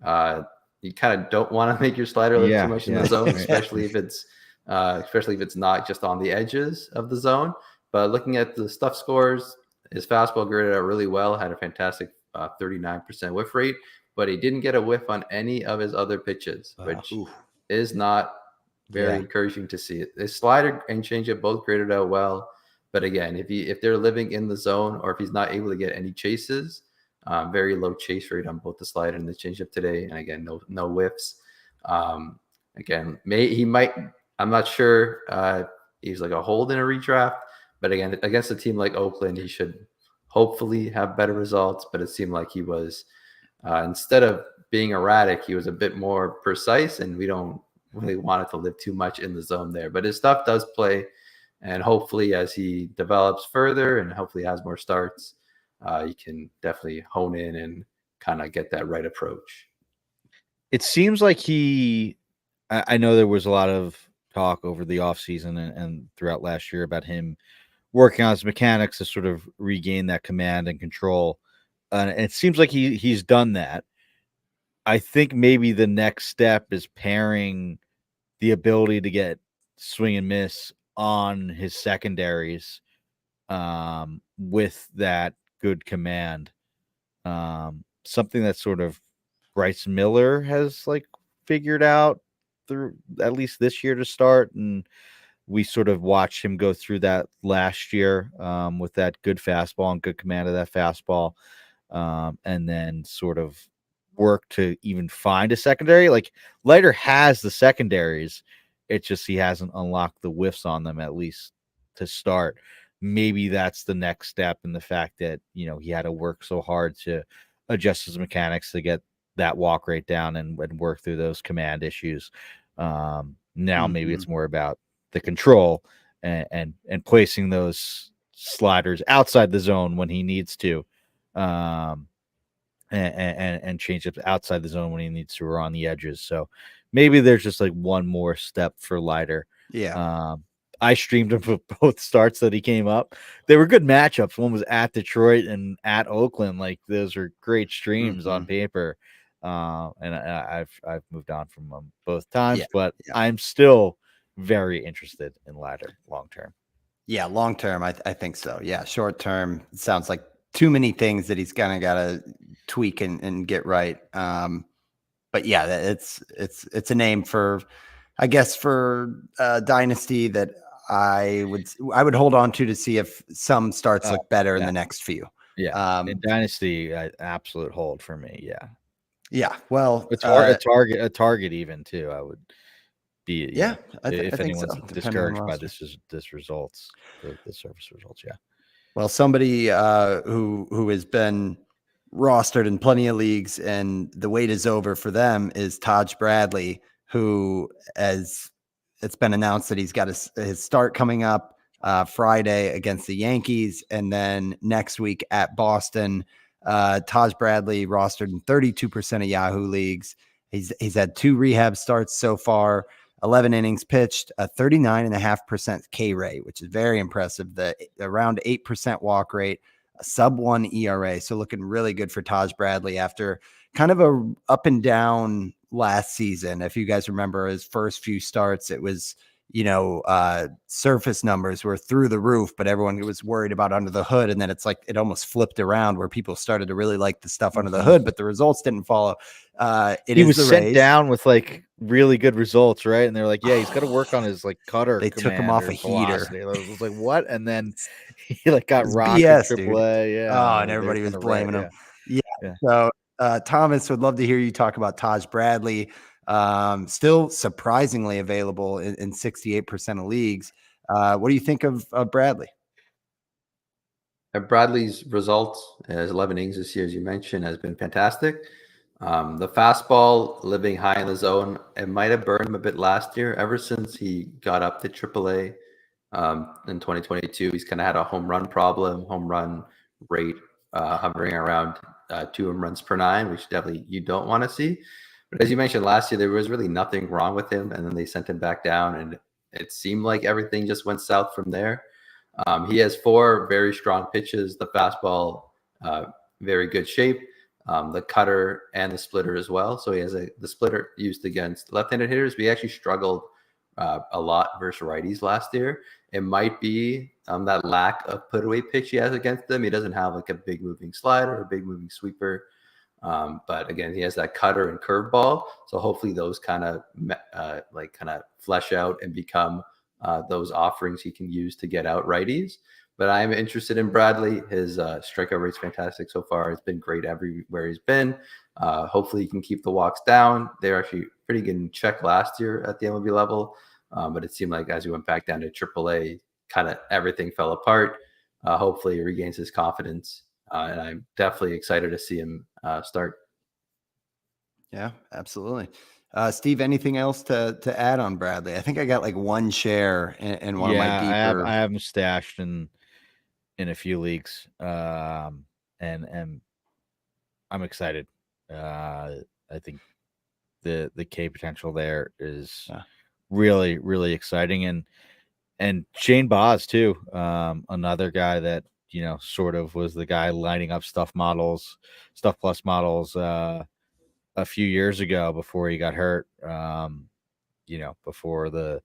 you kind of don't want to make your slider live too much in the zone, especially if it's not just on the edges of the zone. But looking at the stuff scores, his fastball graded out really well, had a fantastic 39% whiff rate, but he didn't get a whiff on any of his other pitches, which is not very encouraging to see. His slider and changeup both graded out well. But again, if they're living in the zone or if he's not able to get any chases, very low chase rate on both the slider and the changeup today. And again, no whiffs. Again, I'm not sure he's like a hold in a redraft, but again, against a team like Oakland, he should hopefully have better results. But it seemed like he was, instead of being erratic, he was a bit more precise, and we don't really want it to live too much in the zone there. But his stuff does play, and hopefully as he develops further and hopefully has more starts, you can definitely hone in and kind of get that right approach. It seems like I know there was a lot of talk over the offseason and throughout last year about him working on his mechanics to sort of regain that command and control. And it seems like he's done that. I think maybe the next step is pairing the ability to get swing and miss on his secondaries with that good command. Something that sort of Bryce Miller has like figured out through at least this year to start, and we sort of watched him go through that last year with that good fastball and good command of that fastball, and then sort of work to even find a secondary. Like Leiter has the secondaries, it's just he hasn't unlocked the whiffs on them, at least to start. Maybe that's the next step in the fact that, he had to work so hard to adjust his mechanics to get that walk rate down and work through those command issues. Now maybe it's more about the control and placing those sliders outside the zone when he needs to, and change it outside the zone when he needs to or on the edges. So maybe there's just like one more step for Leiter. Yeah. I streamed him for both starts that he came up. They were good matchups. One was at Detroit and at Oakland. Like those are great streams on paper. And I've moved on from them both times, but I'm still very interested in Leiter long term. Yeah, long term, I think so. Yeah, short term, it sounds like too many things that he's kind of got to tweak and get right. But yeah, it's a name for, I guess, for Dynasty that I would hold on to see if some starts look better in the next few. Yeah, in Dynasty, absolute hold for me. Yeah. Yeah, well, a target even too. I would be if anyone's discouraged by this results, the surface results. Yeah. Well, somebody who has been rostered in plenty of leagues and the wait is over for them is Taj Bradley, who, as it's been announced that he's got his start coming up Friday against the Yankees, and then next week at Boston. Taj Bradley rostered in 32% of Yahoo leagues. He's had 2 rehab starts so far. 11 innings pitched, a 39.5% K rate, which is very impressive. The around 8% walk rate, a sub-1 ERA. So looking really good for Taj Bradley after kind of a up and down last season. If you guys remember his first few starts, it was, surface numbers were through the roof, but everyone was worried about under the hood. And then it's like it almost flipped around where people started to really like the stuff under the hood, but the results didn't follow. He was sent down with like really good results, right? And they're like, yeah, he's got to work on his like cutter. They took him off a heater. I was like, what? And then he like got rocked BS, in AAA. Yeah. Oh, and everybody was blaming him. Yeah. So Thomas, would love to hear you talk about Taj Bradley. Still surprisingly available in 68% of leagues. What do you think of Bradley? Bradley's results, his 11 innings this year, as you mentioned, has been fantastic. The fastball living high in the zone, it might have burned him a bit last year. Ever since he got up to AAA in 2022, he's kind of had a home run problem, home run rate hovering around 2 home runs per 9, which definitely you don't want to see. But as you mentioned last year, there was really nothing wrong with him, and then they sent him back down, and it seemed like everything just went south from there. He has 4 very strong pitches, the fastball, very good shape, the cutter and the splitter as well. So he has the splitter used against left-handed hitters. We actually struggled a lot versus righties last year. It might be that lack of put-away pitch he has against them. He doesn't have like a big moving slider or a big moving sweeper. But again, he has that cutter and curveball. So hopefully those kind of flesh out and become those offerings he can use to get out righties. But I'm interested in Bradley. His strikeout rate's fantastic so far. It's been great everywhere he's been. Hopefully he can keep the walks down. They're actually pretty good in check last year at the MLB level. But it seemed like as he went back down to AAA, kind of everything fell apart. Hopefully he regains his confidence. And I'm definitely excited to see him start. Yeah, absolutely. Steve, anything else to add on Bradley? I think I got like one share in one of my deeper. I have him stashed in a few leagues, and I'm excited. I think the K potential there is really, really exciting, and Shane Baz too, another guy that sort of was the guy lining up Stuff Plus models a few years ago before he got hurt. Before the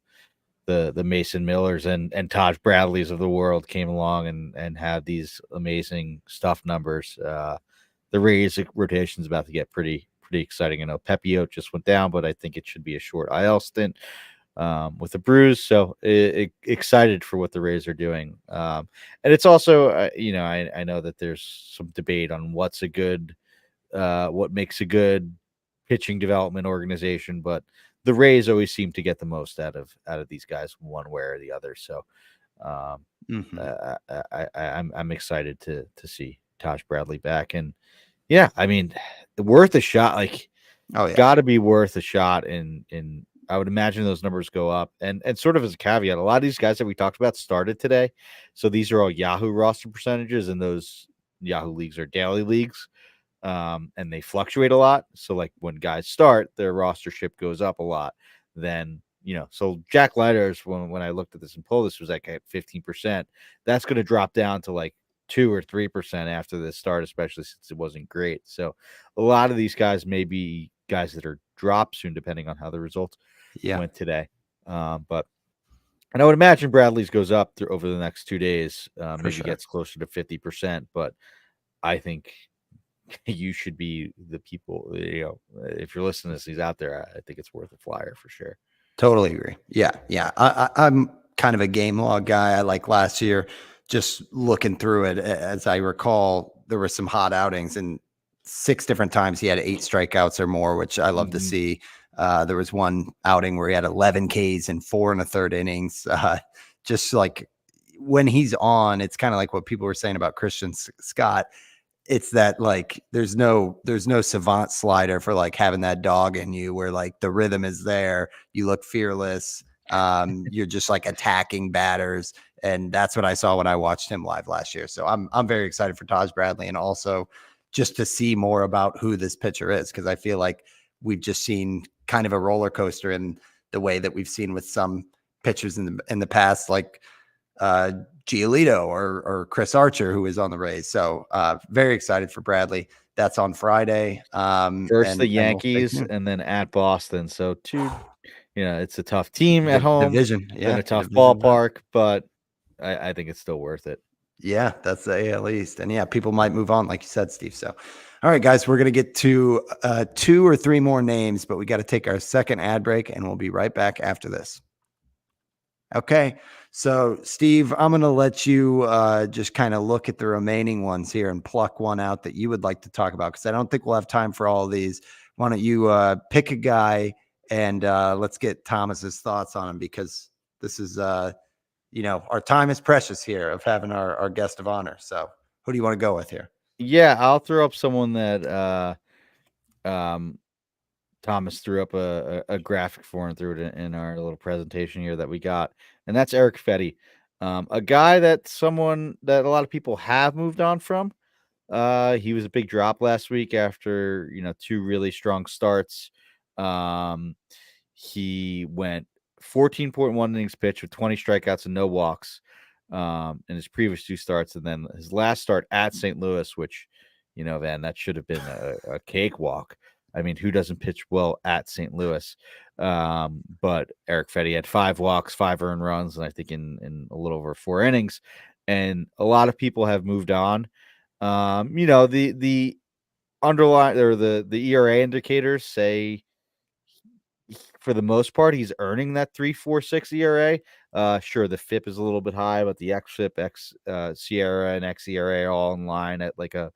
Mason Millers and Taj Bradleys of the world came along and had these amazing stuff numbers. The Rays rotation is about to get pretty exciting. I know Pepio just went down, but I think it should be a short IL stint with a bruise. So excited for what the Rays are doing. And it's also, I know that there's some debate on what makes a good pitching development organization, but the Rays always seem to get the most out of these guys one way or the other. So I'm excited to see Taj Bradley back. And yeah, I mean, worth a shot. Like, got to be worth a shot. In I would imagine those numbers go up. And sort of as a caveat, a lot of these guys that we talked about started today. So these are all Yahoo roster percentages, and those Yahoo leagues are daily leagues. And they fluctuate a lot. So like when guys start, their rostership goes up a lot. Then, so Jack Leiter's, when I looked at this and pulled this, was like at 15%. That's going to drop down to like 2 or 3% after the start, especially since it wasn't great. So a lot of these guys may be guys that are dropped soon, depending on how the results went today. And I would imagine Bradley's goes up over the next 2 days, maybe gets closer to 50%. But I think you should be the people, if you're listening to this, he's out there. I think it's worth a flyer for sure. Totally agree. Yeah. I'm kind of a game log guy. I like last year, just looking through it, as I recall, there were some hot outings, and 6 different times he had 8 strikeouts or more, which I love to see. There was one outing where he had 11 Ks in 4 1/3 innings. Just like when he's on, it's kind of like what people were saying about Christian Scott. It's that like there's no savant slider for like having that dog in you where like the rhythm is there, you look fearless, you're just like attacking batters, and that's what I saw when I watched him live last year. So I'm very excited for Taj Bradley, and also just to see more about who this pitcher is, because I feel like we've just seen kind of a roller coaster in the way that we've seen with some pitchers in the past, like Giolito or Chris Archer, who is on the Rays. So very excited for Bradley. That's on Friday. First the Yankees and then at Boston. So it's a tough team at home, division, in a tough ballpark, but I think it's still worth it. Yeah, that's the AL East. And yeah, people might move on, like you said, Steve. So, all right, guys, we're going to get to 2 or 3 more names, but we got to take our second ad break, and we'll be right back after this. Okay, so Steve, I'm going to let you just kind of look at the remaining ones here and pluck one out that you would like to talk about, because I don't think we'll have time for all of these. Why don't you pick a guy and let's get Thomas's thoughts on him, because this is our time is precious here of having our guest of honor. So who do you want to go with here? Yeah, I'll throw up someone that Thomas threw up a graphic for and threw it in our little presentation here that we got. And that's Eric Fetty, a guy that a lot of people have moved on from. He was a big drop last week after, 2 really strong starts. He went 14.1 innings pitched with 20 strikeouts and no walks in his previous 2 starts. And then his last start at St. Louis, which, Van, that should have been a cakewalk. I mean, who doesn't pitch well at St. Louis? But Eric Fetty had 5 walks, 5 earned runs, and I think in a little over 4 innings. And a lot of people have moved on. The underlying or the ERA indicators say, for the most part, he's earning that 3.46 ERA. Sure, the FIP is a little bit high, but the xFIP, Sierra, and xERA are all in line at like a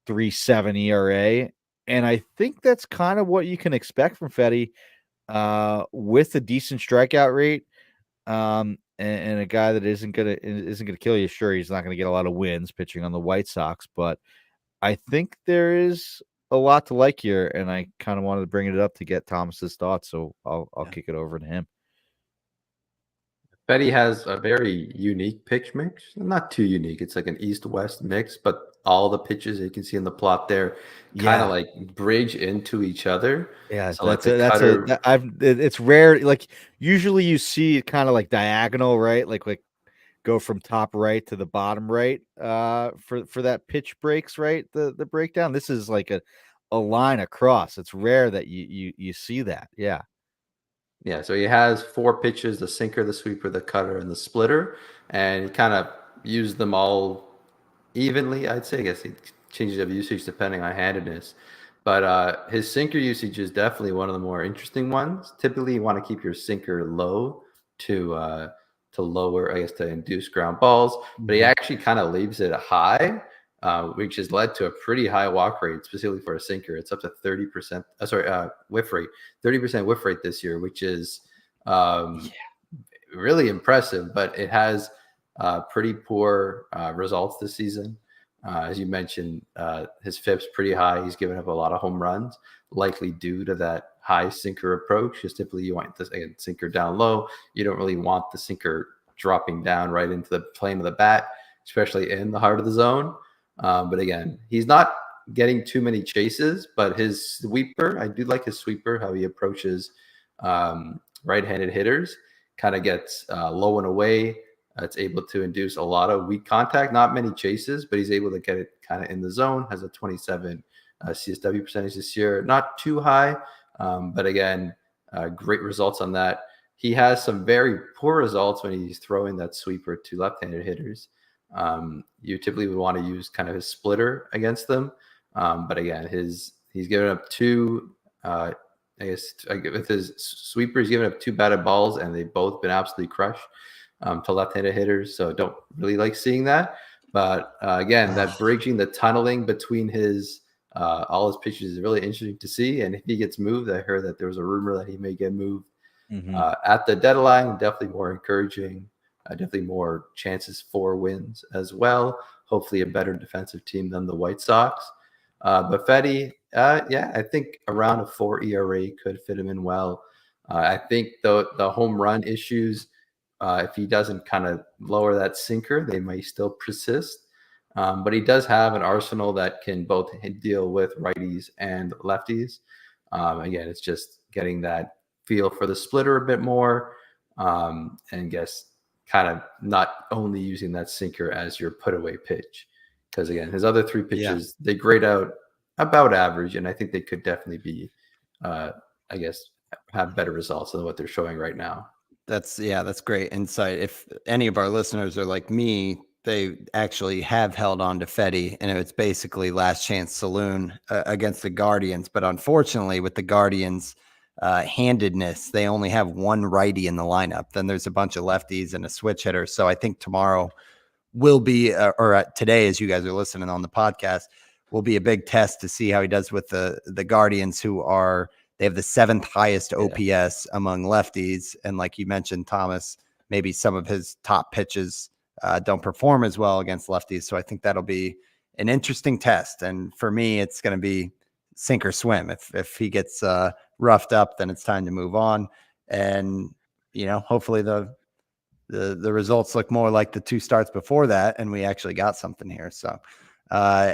3.7 ERA. And I think that's kind of what you can expect from Fetty, with a decent strikeout rate, and a guy that isn't gonna kill you. Sure, he's not gonna get a lot of wins pitching on the White Sox, but I think there is a lot to like here, and I kind of wanted to bring it up to get Thomas's thoughts, so I'll kick it over to him. Fetty has a very unique pitch mix. Not too unique. It's like an east-west mix, but all the pitches you can see in the plot there kind of like bridge into each other. Yeah, so it's rare. Like usually you see it kind of like diagonal, right? Like go from top right to the bottom right for that pitch breaks, right? The breakdown. This is like a line across. It's rare that you see that. Yeah. Yeah, so he has 4 pitches: the sinker, the sweeper, the cutter, and the splitter, and he kind of used them all evenly, I'd say. I guess he changes of usage depending on handedness. But his sinker usage is definitely one of the more interesting ones. Typically, you want to keep your sinker low to lower, I guess, to induce ground balls. But he actually kind of leaves it high, which has led to a pretty high walk rate, specifically for a sinker. It's up to 30%. Whiff rate, 30% whiff rate this year, which is really impressive. But it has pretty poor results this season. As you mentioned, his FIP's pretty high. He's given up a lot of home runs, likely due to that high sinker approach. Because typically you want this sinker down low. You don't really want the sinker dropping down right into the plane of the bat, especially in the heart of the zone. But again, he's not getting too many chases, but his sweeper, I do like his sweeper, how he approaches right-handed hitters, kind of gets low and away. It's able to induce a lot of weak contact, not many chases, but he's able to get it kind of in the zone. Has a 27 CSW percentage this year, not too high, but again, great results on that. He has some very poor results when he's throwing that sweeper to left-handed hitters. You typically would want to use kind of his splitter against them, but again, he's given up 2. I guess with his sweeper, he's given up 2 batted balls, and they've both been absolutely crushed to left-handed hitters. So don't really like seeing that. But again, that bridging, the tunneling between his all his pitches is really interesting to see. And if he gets moved, I heard that there was a rumor that he may get moved at the deadline. Definitely more encouraging. Definitely more chances for wins as well. Hopefully a better defensive team than the White Sox. But Fetty, I think around a 4 ERA could fit him in well. I think the home run issues, if he doesn't kind of lower that sinker, they may still persist. But he does have an arsenal that can both deal with righties and lefties. Again, it's just getting that feel for the splitter a bit more, and guess kind of not only using that sinker as your put away pitch. Because again, his other three pitches, they grade out about average, and I think they could definitely be, I guess, have better results than what they're showing right now. That's great insight. If any of our listeners are like me, they actually have held on to Fetty, and it's basically last chance saloon against the Guardians. But unfortunately, with the Guardians' handedness, they only have one righty in the lineup. Then there's a bunch of lefties and a switch hitter. So I think tomorrow will be, today, as you guys are listening on the podcast, will be a big test to see how he does with the Guardians, who are. They have the 7th highest OPS among lefties. And like you mentioned, Thomas, maybe some of his top pitches don't perform as well against lefties. So I think that'll be an interesting test. And for me, it's going to be sink or swim. If he gets roughed up, then it's time to move on. And, hopefully the results look more like the 2 starts before that, and we actually got something here. So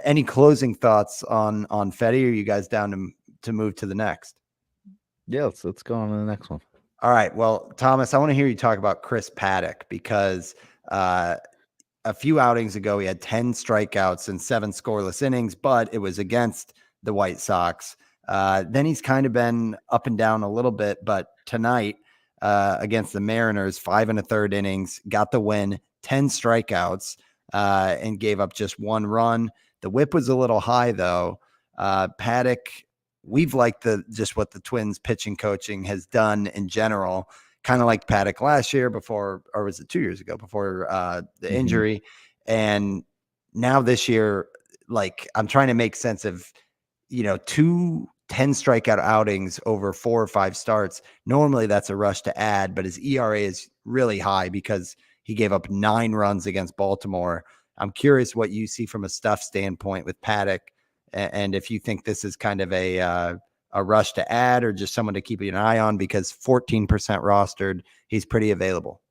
any closing thoughts on Fetty? Or are you guys down to move to the next? Yeah, let's go on to the next one. All right. Well, Thomas, I want to hear you talk about Chris Paddock, because a few outings ago, he had 10 strikeouts and 7 scoreless innings, but it was against the White Sox. Then he's kind of been up and down a little bit, but tonight against the Mariners, 5 1/3 innings, got the win, 10 strikeouts, and gave up just 1 run. The whip was a little high, though. Paddock, we've liked just what the Twins pitching coaching has done in general, kind of like Paddock last year before, or was it 2 years ago before the injury? And now this year, like, I'm trying to make sense of, 2 10 strikeout outings over 4 or 5 starts. Normally that's a rush to add, but his ERA is really high because he gave up 9 runs against Baltimore. I'm curious what you see from a stuff standpoint with Paddock, and if you think this is kind of a rush to add or just someone to keep an eye on, because 14% rostered, he's pretty available.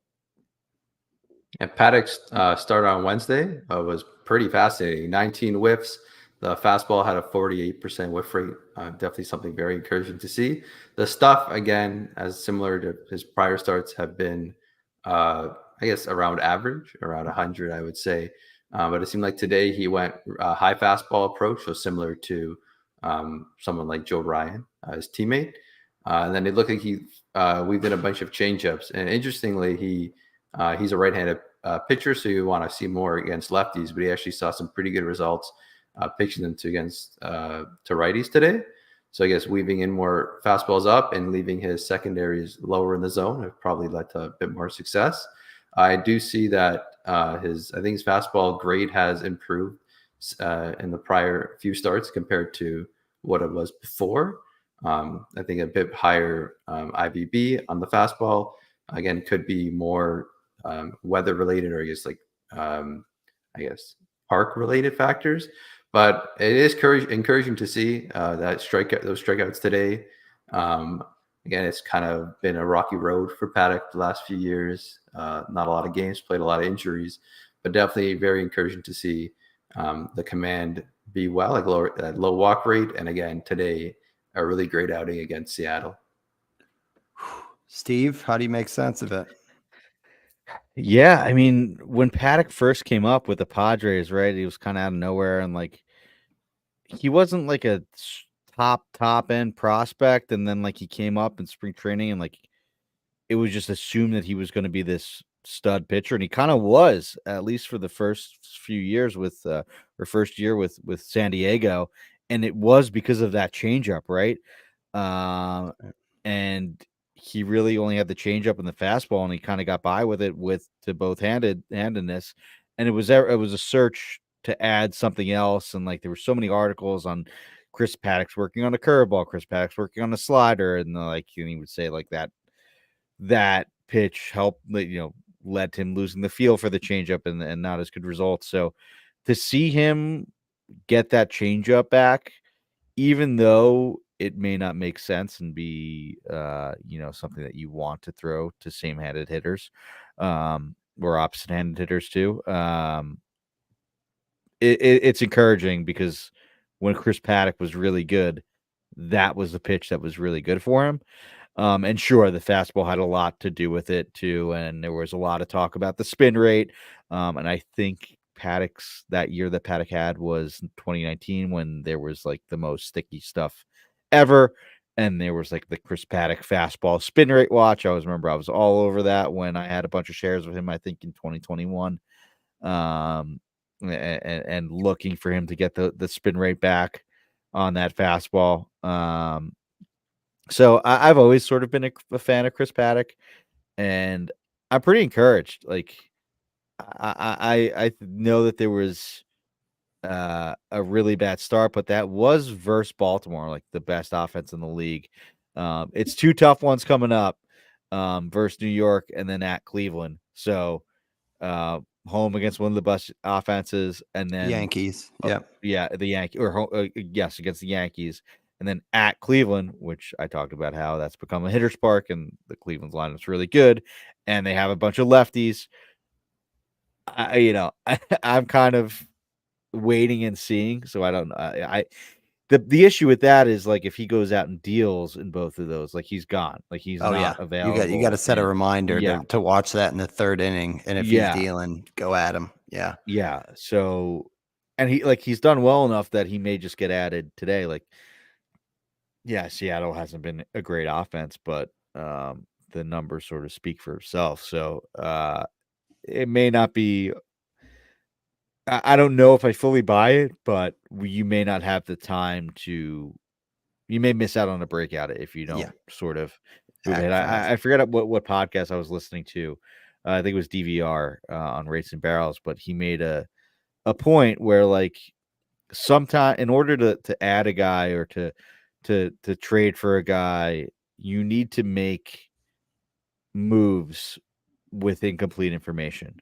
And Paddock's start on Wednesday was pretty fascinating. 19 whiffs. The fastball had a 48% whiff rate. Definitely something very encouraging to see. The stuff, again, as similar to his prior starts, have been, I guess, around average, around 100, I would say. But it seemed like today he went high fastball approach, so similar to someone like Joe Ryan, his teammate. And then it looked like he weaved in a bunch of changeups. And interestingly, he's a right-handed pitcher, so you want to see more against lefties. But he actually saw some pretty good results pitching them to righties today. So I guess weaving in more fastballs up and leaving his secondaries lower in the zone have probably led to a bit more success. I do see that I think his fastball grade has improved in the prior few starts compared to what it was before. I think a bit higher IBB on the fastball. Again, could be more weather related, or I guess park related factors. But it is encouraging to see those strikeouts today. Again, it's kind of been a rocky road for Paddock the last few years. Not a lot of games, played a lot of injuries, but definitely very encouraging to see the command be well, like low walk rate. And again, today, a really great outing against Seattle. Steve, how do you make sense of it? Yeah, I mean, when Paddock first came up with the Padres, right, he was kind of out of nowhere, and like he wasn't like a top end prospect, and then like he came up in spring training, and like it was just assumed that he was going to be this stud pitcher, and he kind of was, at least for the first few years with first year with San Diego, and it was because of that changeup, right? And he really only had the changeup and the fastball, and he kind of got by with it to both handedness, and it was a search to add something else, and like there were so many articles on Chris Paddock's working on a curveball, Chris Paddock's working on a slider, and like he would say like that pitch helped, led to him losing the feel for the changeup and not as good results. So to see him get that changeup back, even though it may not make sense and be something that you want to throw to same-handed hitters or opposite-handed hitters too, it's encouraging, because when Chris Paddock was really good, that was the pitch that was really good for him. And sure, the fastball had a lot to do with it too, and there was a lot of talk about the spin rate. And I think that year that Paddock had was 2019 when there was like the most sticky stuff ever. And there was like the Chris Paddock fastball spin rate watch. I always remember I was all over that when I had a bunch of shares of him, I think in 2021. And looking for him to get the spin rate back on that fastball. So I've always sort of been a fan of Chris Paddock, and I'm pretty encouraged. Like I know that there was a really bad start, but that was versus Baltimore, like the best offense in the league. It's 2 tough ones coming up, versus New York and then at Cleveland. So home against one of the best offenses, and then Yankees. Yep. yeah, the Yankee yes, against the Yankees, and then at Cleveland, which I talked about how that's become a hitter's park, and the Cleveland's lineup's really good, and they have a bunch of lefties. I'm kind of waiting and seeing, so I don't. The issue with that is like if he goes out and deals in both of those, like he's gone, like he's not available. You got to set a reminder yeah. to watch that in the 3rd inning, and if he's dealing, go at him. Yeah. So, and he's done well enough that he may just get added today. Like, yeah, Seattle hasn't been a great offense, but the numbers sort of speak for itself. So it may not be. I don't know if I fully buy it, but you may not have the time to. You may miss out on a breakout if you don't sort of move ahead. I forget what podcast I was listening to. I think it was DVR on Rates and Barrels, but he made a point where like sometime in order to add a guy or to trade for a guy, you need to make moves with incomplete information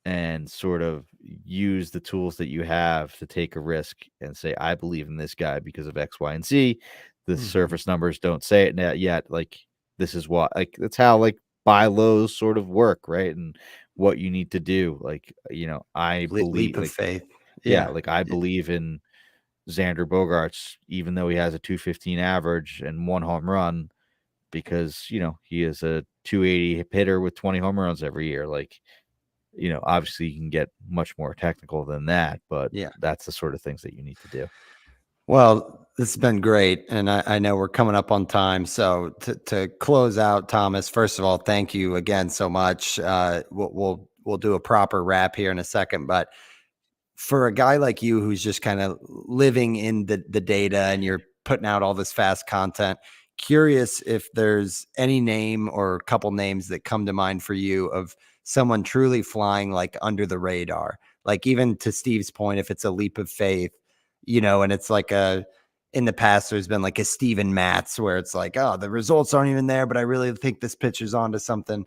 and sort of use the tools that you have to take a risk and say, I believe in this guy because of X, Y, and Z. The surface numbers don't say it yet. Like this is what, like, that's how like buy lows sort of work. Right. And what you need to do. Like, I believe Leap of like, faith. like I believe in Xander Bogaerts, even though he has a 215 average and 1 home run, because, he is a 280 hitter with 20 home runs every year. Like, obviously you can get much more technical than that, but that's the sort of things that you need to do. Well, this has been great, and I know we're coming up on time. So to close out, Thomas, first of all, thank you again so much. We'll do a proper wrap here in a second, but for a guy like you who's just kind of living in the data and you're putting out all this fast content, curious if there's any name or a couple names that come to mind for you of someone truly flying like under the radar. Like even to Steve's point, if it's a leap of faith, and it's like in the past, there's been like a Steven Matz where it's like, oh, the results aren't even there, but I really think this pitcher's onto something,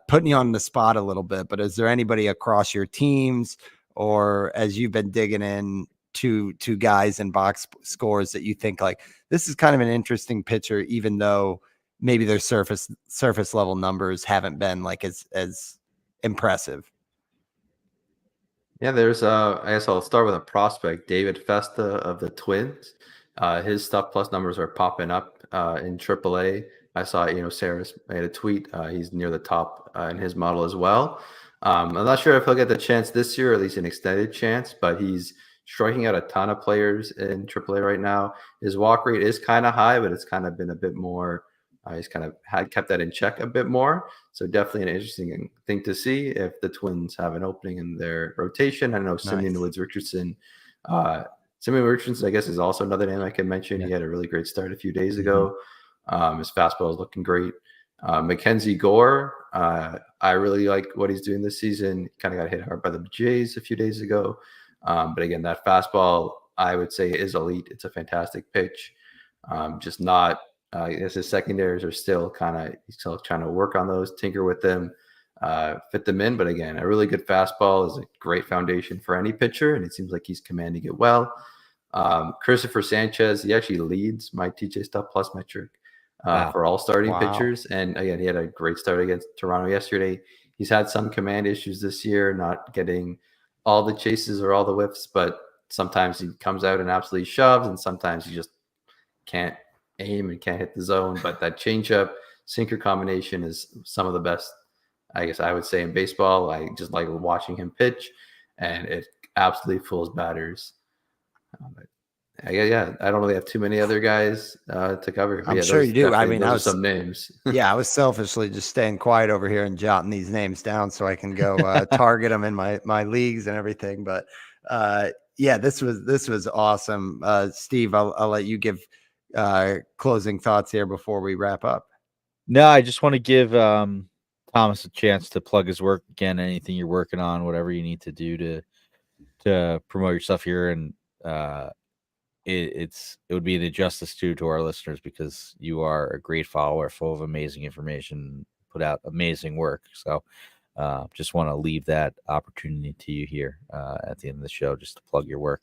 putting you on the spot a little bit. But is there anybody across your teams or as you've been digging in to guys and box scores that you think like this is kind of an interesting pitcher, even though maybe their surface level numbers haven't been like as impressive? Yeah, there's I guess I'll start with a prospect, David Festa of the Twins. His stuff plus numbers are popping up in AAA. I saw, Sarah's made a tweet. He's near the top in his model as well. I'm not sure if he'll get the chance this year, or at least an extended chance, but he's striking out a ton of players in AAA right now. His walk rate is kind of high, but it's kind of been a bit more. He's kind of kept that in check a bit more. So definitely an interesting thing to see if the Twins have an opening in their rotation. I know Simeon Woods Richardson. Simeon Richardson, I guess, is also another name I can mention. Yeah. He had a really great start a few days ago. His fastball is looking great. Mackenzie Gore, I really like what he's doing this season. Kind of got hit hard by the Jays a few days ago. But again, that fastball, I would say, is elite. It's a fantastic pitch. Just not, I guess his secondaries are still he's still trying to work on those, tinker with them, fit them in. But again, a really good fastball is a great foundation for any pitcher, and it seems like he's commanding it well. Christopher Sanchez, he actually leads my TJ Stuff Plus metric for all starting pitchers. And again, he had a great start against Toronto yesterday. He's had some command issues this year, not getting all the chases or all the whiffs, but sometimes he comes out and absolutely shoves, and sometimes he just can't aim and can't hit the zone. But that changeup sinker combination is some of the best, I guess I would say, in baseball. I just like watching him pitch, and it absolutely fools batters. Yeah, I don't really have too many other guys to cover. But I'm yeah, sure you do. I mean, those are some names. yeah, I was selfishly just staying quiet over here and jotting these names down so I can go target them in my leagues and everything. But yeah, this was awesome. Steve, I'll let you give closing thoughts here before we wrap up. No, I just want to give Thomas a chance to plug his work again. Anything you're working on, whatever you need to do to promote yourself here, and it would be an injustice to our listeners, because you are a great follower, full of amazing information, put out amazing work. So just want to leave that opportunity to you here at the end of the show, just to plug your work.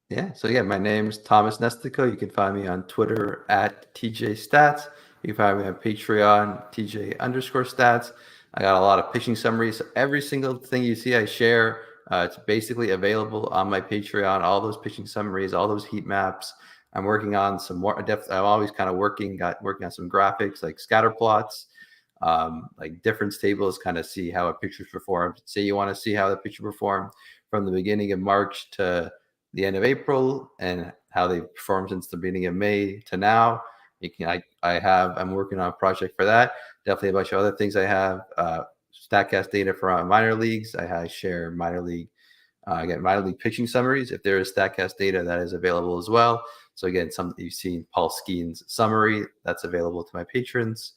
Yeah, so yeah, my name's Thomas Nestico. You can find me on Twitter at TJ Stats. You can find me on Patreon, TJ_stats. I got a lot of pitching summaries. Every single thing you see, I share. It's basically available on my Patreon. All those pitching summaries, all those heat maps. I'm working on some more depth. I'm always kind of working on some graphics like scatter plots, like difference tables, kind of see how a pitcher's performed. Say you want to see how the pitcher performed from the beginning of March to the end of April, and how they performed since the beginning of May to now. You can, I'm working on a project for that. Definitely a bunch of other things I have. StatCast data for minor leagues. I share minor league. I get minor league pitching summaries. If there is StatCast data, that is available as well. So again, something you've seen Paul Skeen's summary that's available to my patrons.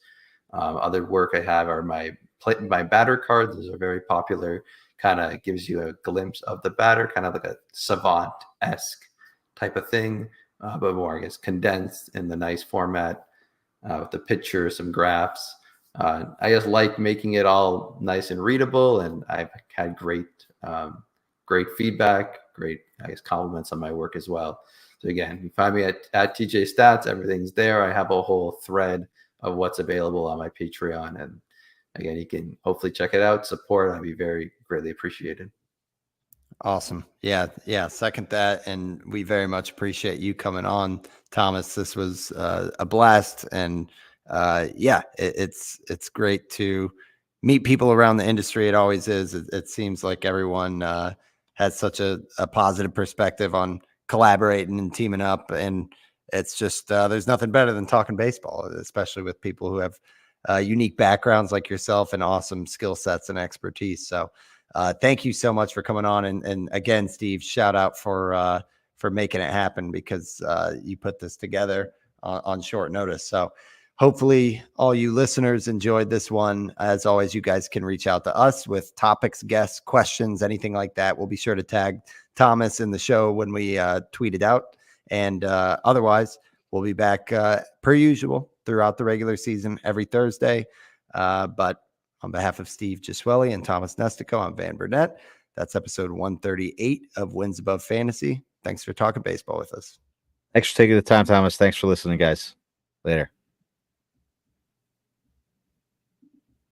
Other work I have are my batter cards. Those are very popular. Kind of gives you a glimpse of the batter, kind of like a savant-esque type of thing, but more, I guess, condensed in the nice format with the picture, some graphs. I just like making it all nice and readable, and I've had great feedback, great, I guess, compliments on my work as well. So again, you find me at TJ Stats. Everything's there. I have a whole thread of what's available on my Patreon, and again, you can hopefully check it out, support. I'd be very greatly appreciated. Awesome. Yeah. Second that. And we very much appreciate you coming on, Thomas. This was a blast. And it's great to meet people around the industry. It always is. It seems like everyone has such a positive perspective on collaborating and teaming up. And it's just, there's nothing better than talking baseball, especially with people who have unique backgrounds like yourself and awesome skill sets and expertise. So thank you so much for coming on. And again, Steve, shout out for making it happen, because you put this together on short notice. So hopefully all you listeners enjoyed this one. As always, you guys can reach out to us with topics, guests, questions, anything like that. We'll be sure to tag Thomas in the show when we tweet it out. And otherwise, we'll be back per usual throughout the regular season every Thursday. But on behalf of Steve Giswelli and Thomas Nestico, I'm Van Burnett. That's episode 138 of Wins Above Fantasy. Thanks for talking baseball with us. Thanks for taking the time, Thomas. Thanks for listening, guys. Later.